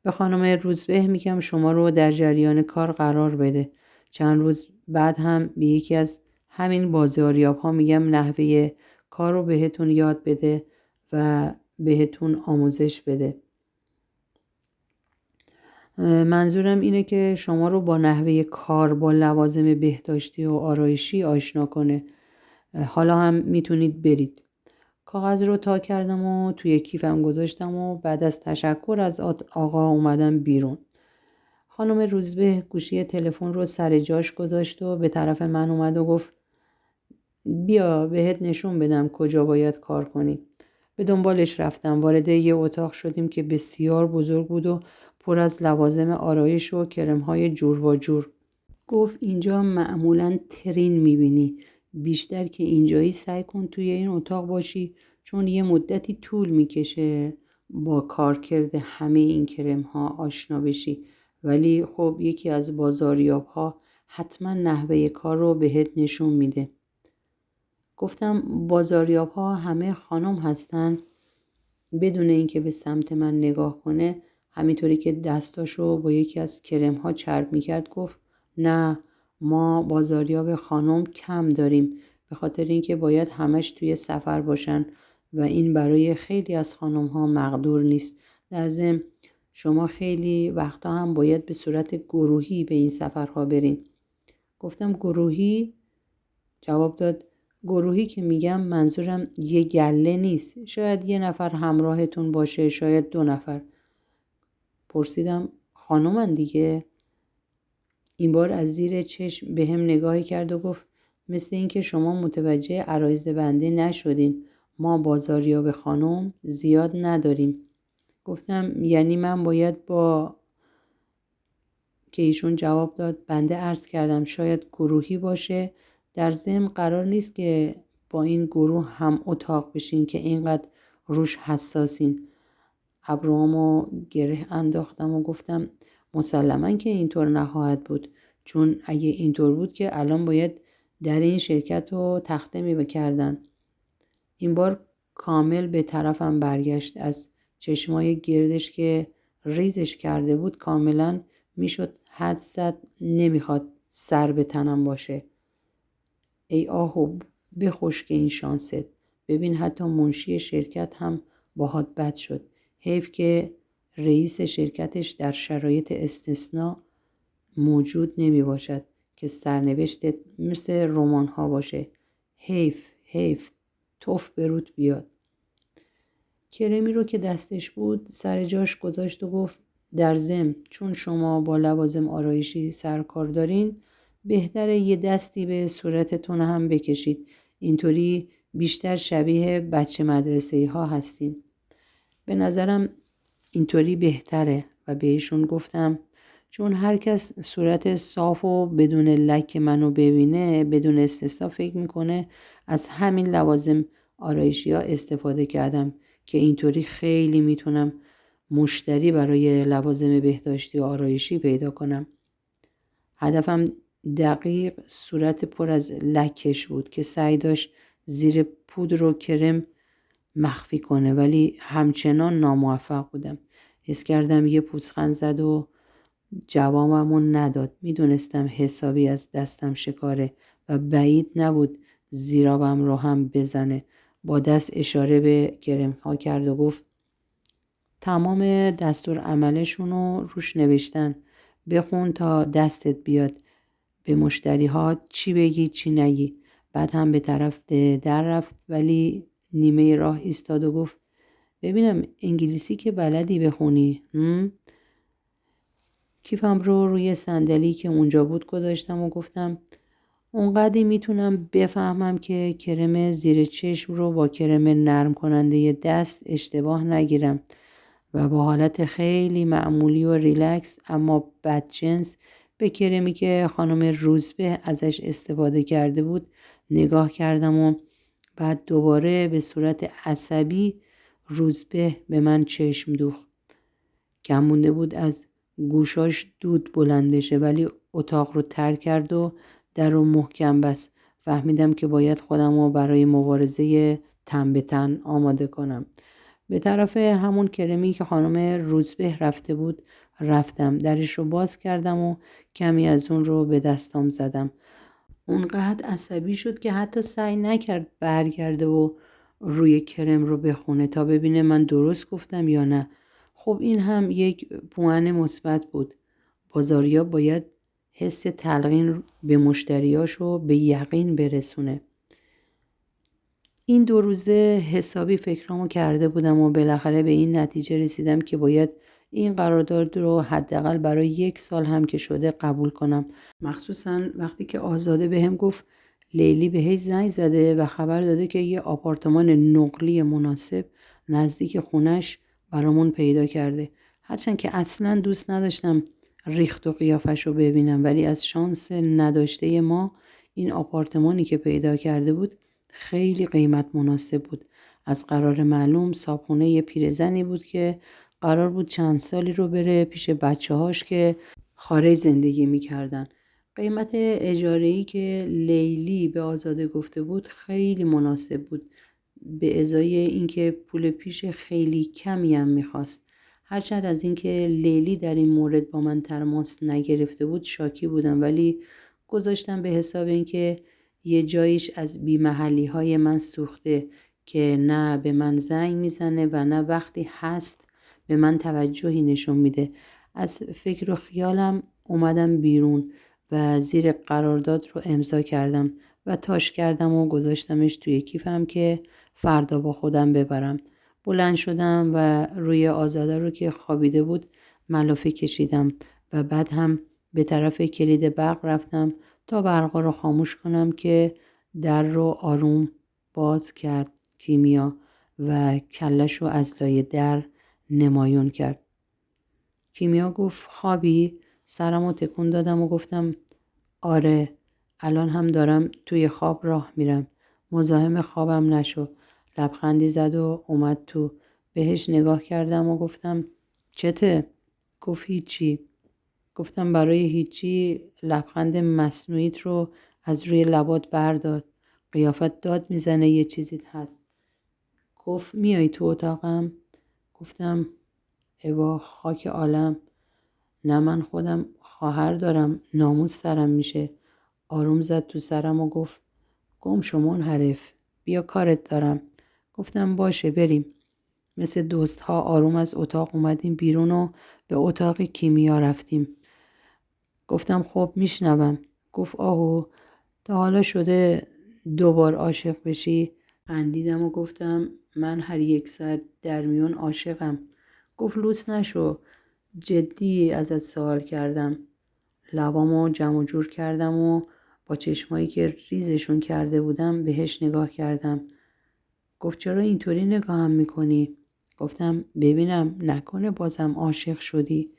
به خانم روزبه میگم شما رو در جریان کار قرار بده. چند روز بعد هم به یکی از همین بازاریاب ها میگم نحوه کار رو بهتون یاد بده و بهتون آموزش بده. منظورم اینه که شما رو با نحوه کار با لوازم بهداشتی و آرایشی آشنا کنه. حالا هم میتونید برید. کاغذ رو تا کردم و توی کیفم گذاشتم و بعد از تشکر از آقا اومدم بیرون. خانم روزبه گوشی تلفن رو سر جاش گذاشت و به طرف من اومد و گفت بیا بهت نشون بدم کجا باید کار کنی. به دنبالش رفتم. وارد یه اتاق شدیم که بسیار بزرگ بود و پر از لوازم آرایش و کرم‌های جور و جور. گفت اینجا معمولاً ترین میبینی. بیشتر که اینجایی سعی کن توی این اتاق باشی، چون یه مدتی طول میکشه با کارکرد همه این کرم‌ها آشنا بشی. ولی خب یکی از بازاریاب‌ها حتما نحوه کار رو بهت نشون میده. گفتم بازاریاب‌ها همه خانم هستن؟ بدون اینکه به سمت من نگاه کنه، همینطوری که دستاشو با یکی از کرم‌ها چرب میکرد گفت نه، ما بازاریاب خانم کم داریم، به خاطر اینکه باید همش توی سفر باشن و این برای خیلی از خانم‌ها مقدور نیست. در ضمن شما خیلی وقتا هم باید به صورت گروهی به این سفرها برین. گفتم گروهی؟ جواب داد گروهی که میگم منظورم یه گله نیست. شاید 1 نفر همراهتون باشه، شاید 2 نفر. پرسیدم خانومن دیگه؟ این بار از زیر چشم به هم نگاهی کرد و گفت مثل این که شما متوجه عرایض بنده نشدین. ما بازاریاب خانم زیاد نداریم. گفتم یعنی من باید با که ایشون جواب داد بنده عرض کردم شاید گروهی باشه. در ضمن قرار نیست که با این گروه هم اتاق بشین که اینقدر روش حساسین. ابروامو گره انداختم و گفتم مسلماً که اینطور نخواهد بود، چون اگه اینطور بود که الان باید در این شرکت رو تخته می‌کردن. این بار کامل به طرفم برگشت. از چشمای گردش که ریزش کرده بود کاملاً میشد حد زد نمیخواد سر به تنم باشه. ای آهو بخوش که این شانست. ببین حتی منشی شرکت هم باهات بد شد. حیف که رئیس شرکتش در شرایط استثناء موجود نمی باشد که سرنوشتت مثل رمان ها باشه. حیف توف به رود بیاد. کرمی رو که دستش بود سر جاش گذاشت و گفت در ضمن چون شما با لوازم آرایشی سرکار دارین بهتره یه دستی به صورتتون هم بکشید، اینطوری بیشتر شبیه بچه مدرسه‌ای ها هستین. به نظرم اینطوری بهتره و بهشون گفتم چون هر کس صورت صاف و بدون لک منو ببینه بدون استثنا فکر میکنه از همین لوازم آرایشی ها استفاده کردم که اینطوری خیلی میتونم مشتری برای لوازم بهداشتی و آرایشی پیدا کنم. هدفم دقیق صورت پر از لکش بود که سعی داشت زیر پودر و کرم مخفی کنه، ولی همچنان ناموفق بودم. حس کردم یه پوزخند زد و جوابمو نداد. میدونستم حسابی از دستم شکاره و بعید نبود زیرابم رو هم بزنه. با دست اشاره به کرم ها کرد و گفت تمام دستور عملشونو روش نوشتن، بخون تا دستت بیاد، به مشتری ها چی بگی چی نگی. بعد هم به طرف در رفت ولی نیمه راه ایستاد و گفت ببینم انگلیسی که بلدی بخونی؟ کیفم رو روی صندلی که اونجا بود گذاشتم و گفتم اونقدی میتونم بفهمم که کرم زیر چشم رو با کرم نرم کننده دست اشتباه نگیرم و با حالت خیلی معمولی و ریلکس اما بدجنس به کرمی که خانم روزبه ازش استفاده کرده بود نگاه کردم و بعد دوباره به صورت عصبی روزبه به من چشم دوخت. کم مونده بود از گوشاش دود بلند بشه ولی اتاق رو ترک کرد و در رو محکم بست. فهمیدم که باید خودم رو برای مبارزه تن به تن آماده کنم. به طرف همون کرمی که خانم روزبه رفته بود رفتم. درش رو باز کردم و کمی از اون رو به دستام زدم. اونقدر عصبی شد که حتی سعی نکرد برگرده و روی کرم رو بخونه تا ببینه من درست گفتم یا نه. خب این هم یک پوان مثبت بود. بازاریا باید حس تلقین به مشتریاشو به یقین برسونه. این 2 روزه حسابی فکرامو کرده بودم و بالاخره به این نتیجه رسیدم که باید این قرارداد رو حداقل برای 1 سال هم که شده قبول کنم. مخصوصا وقتی که آزاده بهم گفت لیلی بهش زنگ زده و خبر داده که یه آپارتمان نقلی مناسب نزدیک خونش برامون پیدا کرده. هرچند که اصلا دوست نداشتم ریخت و قیافش رو ببینم ولی از شانس نداشته ما این آپارتمانی که پیدا کرده بود خیلی قیمت مناسب بود. از قرار معلوم صاحبخونه یه پیرزنی بود که قرار بود چند سالی رو بره پیش بچه‌هاش که خارج زندگی می‌کردن. قیمت اجاره‌ای که لیلی به آزاده گفته بود خیلی مناسب بود، به ازای اینکه پول پیش خیلی کمی هم می‌خواست. هرچند از اینکه لیلی در این مورد با من تماس نگرفته بود شاکی بودم ولی گذاشتم به حساب اینکه یه جاییش از بی‌محلی‌های من سوخته که نه به من زنگ میزنه و نه وقتی هست به من توجهی نشون میده. از فکر و خیالم اومدم بیرون و زیر قرارداد رو امضا کردم و تاش کردم و گذاشتمش توی کیفم که فردا با خودم ببرم. بلند شدم و روی آزاده رو که خوابیده بود ملافه کشیدم و بعد هم به طرف کلید برق رفتم تا برقا رو خاموش کنم که در رو آروم باز کرد کیمیا و کلش رو از لای در نمایان کرد. کیمیا گفت خوابی؟ سرم رو تکون دادم و گفتم آره الان هم دارم توی خواب راه میرم، مزاحم خوابم نشو. لبخندی زد و اومد تو. بهش نگاه کردم و گفتم چته؟ گفت هیچی. گفتم برای هیچی لبخند مصنوعیت رو از روی لبات بردار، قیافت داد میزنه یه چیزیت هست. گفت میای تو اتاقم؟ گفتم اوا خاک عالم، نه من خودم خواهر دارم، ناموس سرم میشه. آروم زد تو سرم و گفت گم شو منحرف، بیا کارت دارم. گفتم باشه بریم. مثل دوست ها آروم از اتاق اومدیم بیرون و به اتاق کیمیا رفتیم. گفتم خب میشنوم. گفت آهو تا حالا شده 2 بار عاشق بشی؟ خندیدم و گفتم من هر 1 ساعت در میون عاشقم. گفت لوس نشو، جدی ازت سوال کردم. لبامو جمع جور کردم و با چشمایی که ریزشون کرده بودم بهش نگاه کردم. گفت چرا اینطوری نگاهم میکنی؟ گفتم ببینم نکنه بازم عاشق شدی.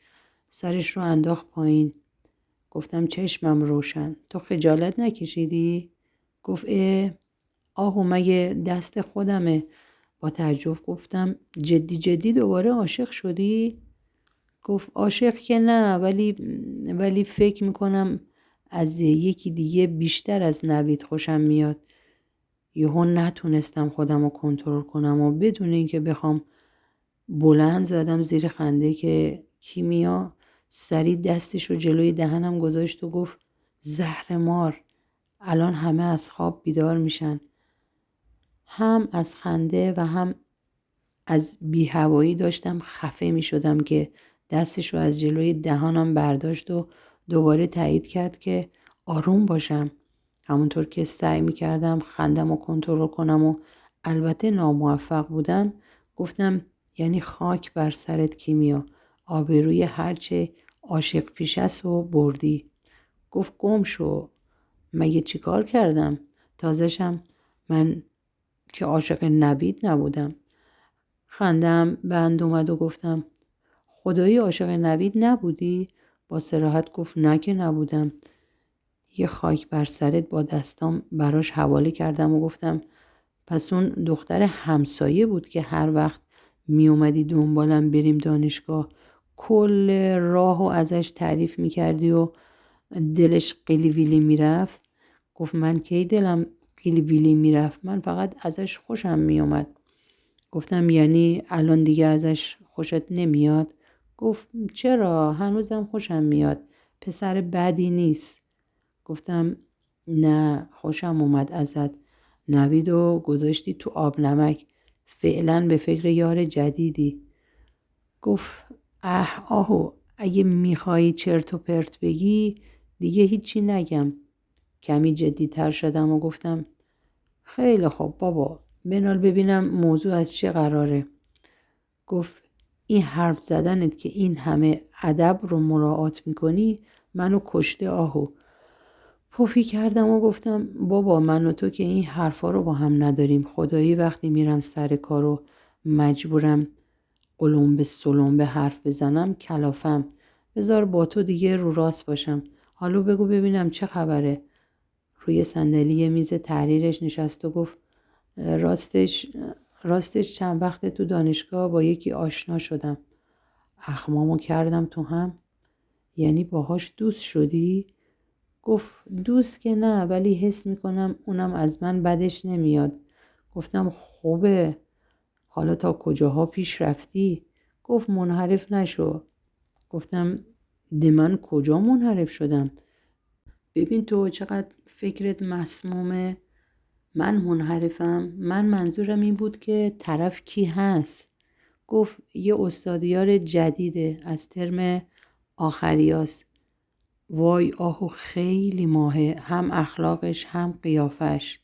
سرش رو انداخت پایین. گفتم چشمم روشن، تو خجالت نکشیدی؟ گفت آهو مگه دست خودمه. با تعجب گفتم جدی دوباره عاشق شدی؟ گفت عاشق که نه، ولی فکر میکنم از یکی دیگه بیشتر از نوید خوشم میاد. یهو نتونستم خودم رو کنترل کنم و بدون اینکه بخوام بلند زدم زیر خنده که کیمیا سریع دستش رو جلوی دهنم گذاشت و گفت زهر مار، الان همه از خواب بیدار میشن. هم از خنده و هم از بی‌هوایی داشتم خفه میشدم که دستش رو از جلوی دهانم برداشت و دوباره تایید کرد که آروم باشم. همونطور که سعی میکردم خندم رو کنترل کنم و البته ناموفق بودم، گفتم یعنی خاک بر سرت کیمیا، آبروی هرچه عاشق پیش است و بردی. گفت گم شو، مگه چی کار کردم؟ تازشم من که عاشق نوید نبودم. خندم بند اومد و گفتم خدایی عاشق نوید نبودی؟ با صراحت گفت نه که نبودم. یه خاک بر سرت با دستام براش حواله کردم و گفتم پس اون دختر همسایه بود که هر وقت می اومدی دنبالم بریم دانشگاه کل راهو ازش تعریف میکردی و دلش قیلی ویلی میرفت؟ گفت من کی دلم قیلی ویلی میرفت، من فقط ازش خوشم میومد. گفتم یعنی الان دیگه ازش خوشت نمیاد؟ گفت چرا، هنوزم خوشم میاد، پسر بدی نیست. گفتم نه، خوشم اومد ازت. نویدو گذاشتی تو آب نمک، فعلا به فکر یار جدیدی. گفت آهو اگه میخوایی چرت و پرت بگی دیگه هیچی نگم. کمی جدی‌تر شدم و گفتم خیلی خوب بابا، بنال ببینم موضوع از چه قراره. گفت این حرف زدنت که این همه ادب رو مراعات میکنی منو کشته آهو. پفی کردم و گفتم بابا من و تو که این حرفا رو با هم نداریم. خدایی وقتی میرم سر کار و مجبورم قلمبه سلمبه حرف بزنم کلافم. بذار با تو دیگه رو راست باشم. حالا بگو ببینم چه خبره. روی صندلی میز تحریرش نشست و گفت راستش چند وقت تو دانشگاه با یکی آشنا شدم. اخمامو کردم تو هم. یعنی باهاش دوست شدی؟ گفت دوست که نه، ولی حس میکنم اونم از من بدش نمیاد. گفتم خوبه، حالا تا کجاها پیش رفتی؟ گفت منحرف نشو. گفتم ده من کجا منحرف شدم؟ ببین تو چقدر فکرت مسمومه. من منحرفم؟ من منظورم این بود که طرف کی هست. گفت یه استادیار جدیده، از ترم آخریاست. وای آهو خیلی ماهه، هم اخلاقش هم قیافش.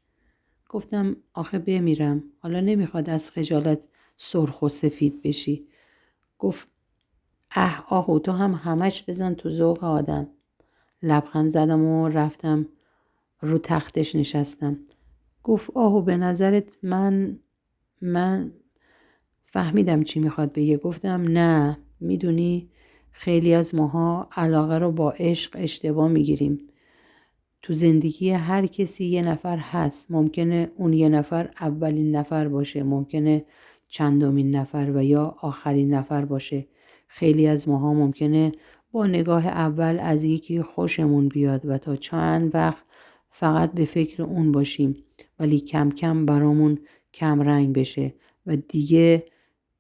گفتم آخه بمیرم، حالا نمیخواد از خجالت سرخ و سفید بشی. گفت آهو تو هم همش بزن تو ذوق آدم. لبخند زدم و رفتم رو تختش نشستم. گفت آهو به نظرت من فهمیدم چی میخواد بگه. گفتم نه، میدونی خیلی از ماها علاقه رو با عشق اشتباه میگیریم. تو زندگی هر کسی یه نفر هست، ممکنه اون یه نفر اولین نفر باشه، ممکنه چندمین نفر و یا آخرین نفر باشه. خیلی از ماها ممکنه با نگاه اول از یکی خوشمون بیاد و تا چند وقت فقط به فکر اون باشیم، ولی کم کم برامون کم رنگ بشه و دیگه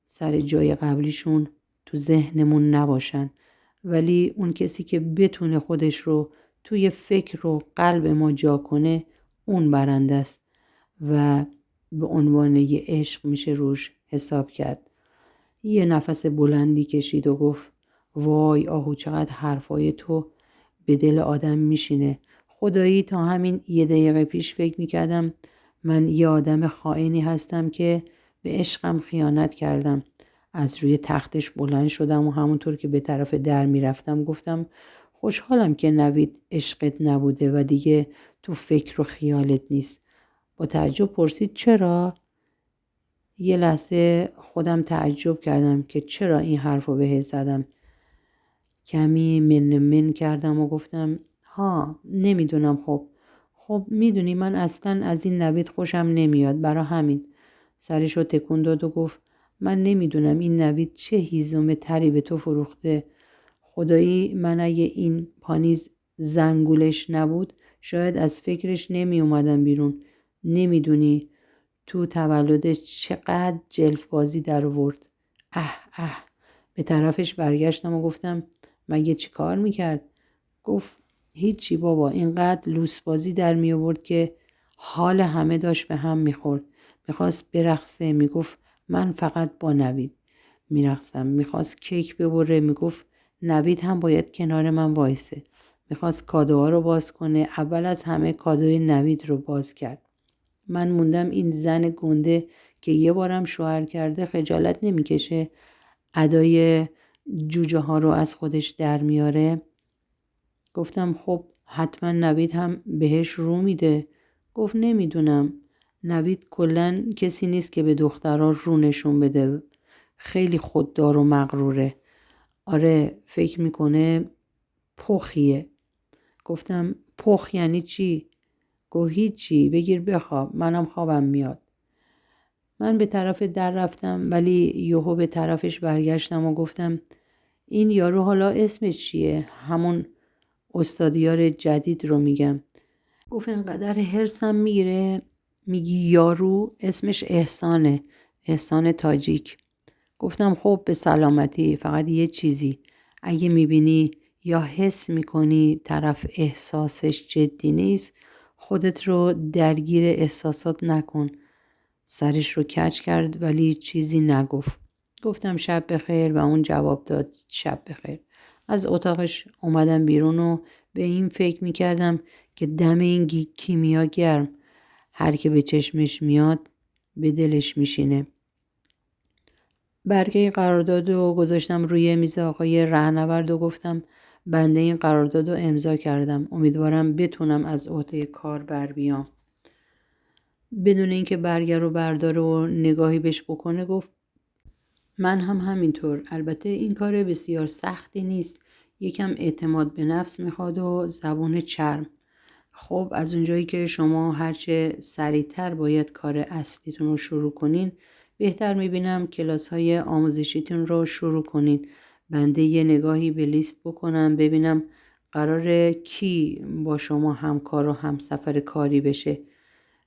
سر جای قبلیشون تو ذهنمون نباشن. ولی اون کسی که بتونه خودش رو توی فکر و قلب ما جا کنه اون برنده است و به عنوان یه عشق میشه روش حساب کرد. یه نفس بلندی کشید و گفت وای آهو چقدر حرفای تو به دل آدم میشینه. خدایی تا همین 1 دقیقه پیش فکر میکردم من یه آدم خائنی هستم که به عشقم خیانت کردم. از روی تختش بلند شدم و همونطور که به طرف در میرفتم گفتم خوشحالم که نوید عشقت نبوده و دیگه تو فکر و خیالت نیست. با تعجب پرسید چرا؟ یه لحظه خودم تعجب کردم که چرا این حرف رو بهش زدم. کمی من کردم و گفتم نمیدونم. خب میدونی من اصلا از این نوید خوشم نمیاد، برا همین. سرش رو تکون داد و گفت من نمیدونم این نوید چه هیزم تری به تو فروخته. خدایی من اگه این پانیز زنگولش نبود شاید از فکرش نمی اومدم بیرون. نمیدونی تو تولدش چقدر جلف بازی در آورد. اه. به طرفش برگشتم و گفتم مگه چی کار میکرد؟ گفت هیچی بابا، اینقدر لوس بازی در می آورد که حال همه داشت به هم میخورد. میخواست برقصه، میگفت من فقط با نوید میرقصم. میخواست کیک ببره، میگفت نوید هم باید کنار من وایسه. میخواست کادوها رو باز کنه، اول از همه کادوی نوید رو باز کرد. من موندم این زن گنده که یه بارم شوهر کرده خجالت نمیکشه ادای جوجه ها رو از خودش در میاره. گفتم خب حتما نوید هم بهش رو میده. گفت نمیدونم، نوید کلن کسی نیست که به دخترها رو نشون بده، خیلی خوددار و مغروره. آره فکر میکنه پخیه. گفتم پخ یعنی چی؟ گفت هیچی، بگیر بخواب، منم خوابم میاد. من به طرف در رفتم ولی یهو به طرفش برگشتم و گفتم این یارو حالا اسمش چیه؟ همون استادیار جدید رو میگم. گفت انقدر هرسم میگیره میگی یارو؟ اسمش احسانه، احسان تاجیک. گفتم خب به سلامتی. فقط یه چیزی، اگه میبینی یا حس میکنی طرف احساسش جدی نیست خودت رو درگیر احساسات نکن. سرش رو کج کرد ولی چیزی نگفت. گفتم شب بخیر و اون جواب داد شب بخیر. از اتاقش اومدم بیرون و به این فکر میکردم که دم این کیمیا گرم، هر که به چشمش میاد به دلش میشینه. برگه قرارداد رو گذاشتم روی میز آقای رهنورد و گفتم بنده این قرارداد رو امضا کردم، امیدوارم بتونم از عهده کار بر بیام. بدون اینکه برگه رو برداره و نگاهی بهش بکنه گفت من هم همینطور. البته این کار بسیار سختی نیست، یکم اعتماد به نفس میخواد و زبون چرم. خب از اونجایی که شما هرچه سریعتر باید کار اصلیتون رو شروع کنین، بهتر میبینم کلاس های آموزشیتون رو شروع کنین. بنده یه نگاهی به لیست بکنم ببینم قراره کی با شما همکار و همسفر کاری بشه.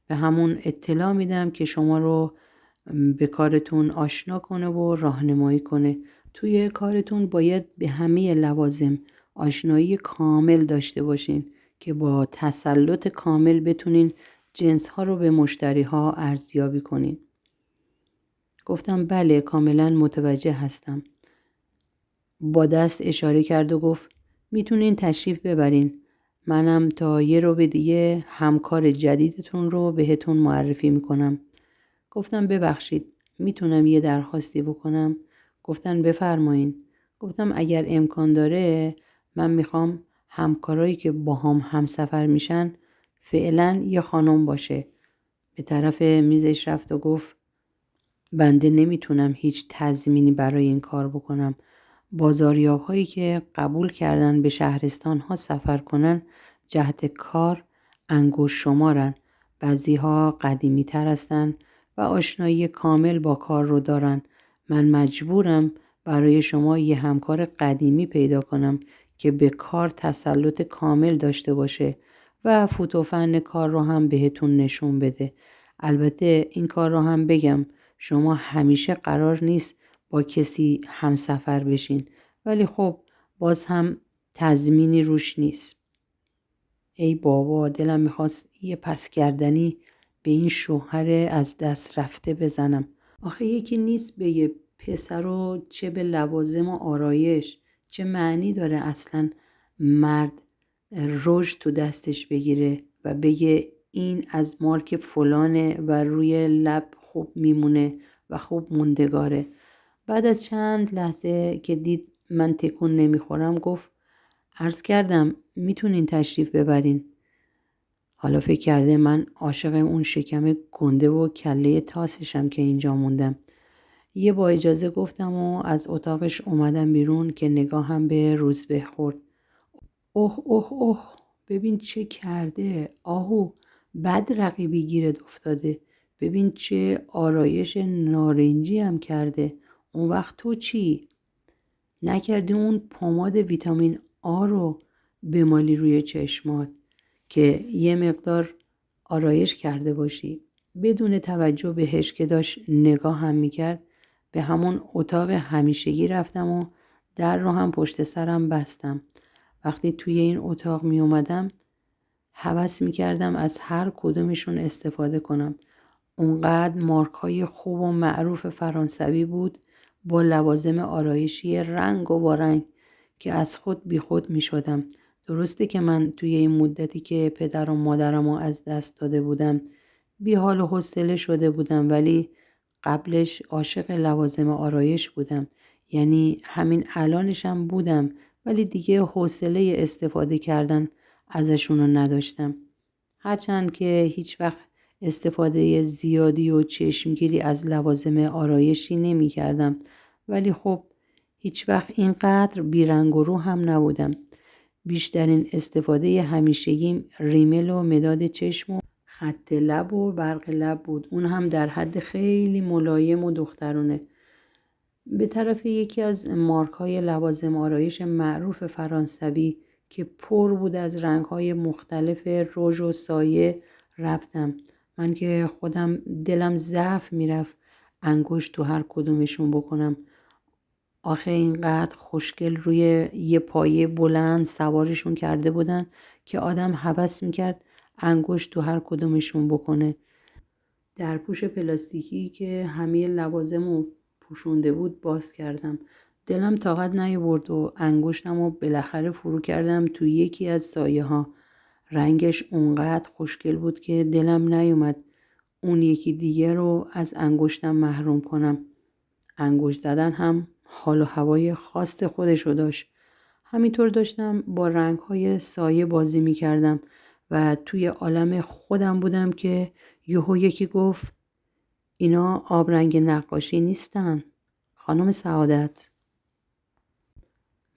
به همون اطلاع میدم که شما رو به کارتون آشنا کنه و راهنمایی کنه. توی کارتون باید به همه لوازم آشنایی کامل داشته باشین که با تسلط کامل بتونین جنس ها رو به مشتری ها ارزیابی کنین. گفتم بله کاملا متوجه هستم. با دست اشاره کرد و گفت میتونین تشریف ببرین. منم تا یه رو به دیگه همکار جدیدتون رو بهتون معرفی میکنم. گفتم ببخشید میتونم یه درخواستی بکنم؟ گفتن بفرمایین. گفتم اگر امکان داره من میخوام همکارایی که با هم سفر میشن فعلا یه خانم باشه. به طرف میزش رفت و گفت بنده نمیتونم هیچ تضمینی برای این کار بکنم. بازاریاب هایی که قبول کردن به شهرستان ها سفر کنن جهت کار انگشت شمارن. بعضی ها قدیمی تر هستن و آشنایی کامل با کار رو دارن. من مجبورم برای شما یه همکار قدیمی پیدا کنم که به کار تسلط کامل داشته باشه و فوت و فن کار رو هم بهتون نشون بده. البته این کار رو هم بگم شما همیشه قرار نیست با کسی همسفر بشین، ولی خب باز هم تضمینی روش نیست. ای بابا دلم میخواست یه پس گردنی به این شوهر از دست رفته بزنم. آخه یکی نیست به یه پسر و چه به لوازم و آرایش. چه معنی داره اصلا مرد رژ تو دستش بگیره و بگه این از مارک فلانه و روی لب خوب میمونه و خوب موندگاره. بعد از چند لحظه که دید من تکون نمیخورم گفت عرض کردم میتونین تشریف ببرین. حالا فکر کرده من عاشق اون شکم گنده و کله تاسشم که اینجا موندم. یه با اجازه گفتم و از اتاقش اومدم بیرون که نگاهم به روزبه خورد. اوه اوه اوه، ببین چه کرده آهو، بد رقیبی گیرت افتاده. ببین چه آرایش نارنجی هم کرده. اون وقت تو چی؟ نکردی اون پماد ویتامین آ رو بمالی روی چشمات که یه مقدار آرایش کرده باشی؟ بدون توجه بهش که داشت نگاه هم میکرد به همون اتاق همیشگی رفتم و در رو هم پشت سرم بستم. وقتی توی این اتاق می اومدم هوس می کردم از هر کدومشون استفاده کنم. اونقدر مارک های خوب و معروف فرانسوی بود با لوازم آرایشی رنگ و وارنگ که از خود بی خود می شدم. درسته که من توی این مدتی که پدر و مادرم رو از دست داده بودم بی حال و حوصله شده بودم، ولی قبلش عاشق لوازم آرایش بودم. یعنی همین الانشم بودم، ولی دیگه حوصله استفاده کردن ازشون رو نداشتم. هرچند که هیچ وقت استفاده زیادی و چشمگیری از لوازم آرایشی نمی کردم، ولی خب هیچ وقت اینقدر بیرنگ و رو هم نبودم. بیشترین استفاده همیشگیم ریمل و مداد چشم و خط لب و برق لب بود، اون هم در حد خیلی ملایم و دخترونه. به طرف یکی از مارک های لوازم آرایش معروف فرانسوی که پر بود از رنگ های مختلف رژ و سایه رفتم. من که خودم دلم ضعف میرفت انگشت تو هر کدومشون بکنم. آخه اینقدر خوشگل روی یه پایه بلند سوارشون کرده بودن که آدم هوس میکرد انگشت تو هر کدومشون بکنه. در پوش پلاستیکی که همه لوازمو پوشونده بود باز کردم. دلم طاقت نیاورد و انگشتمو بالاخره فرو کردم تو یکی از سایه ها. رنگش اونقدر خوشگل بود که دلم نیومد اون یکی دیگه رو از انگشتم محروم کنم. انگشت زدن هم حال و هوای خاص خودشو داشت. همینطور داشتم با رنگ‌های سایه بازی می‌کردم و توی عالم خودم بودم که یهو یکی گفت اینا آبرنگ نقاشی نیستن خانم سعادت.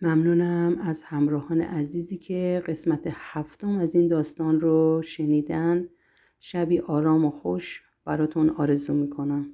ممنونم از همراهان عزیزی که قسمت 7 از این داستان رو شنیدن. شبی آرام و خوش براتون آرزو می‌کنم.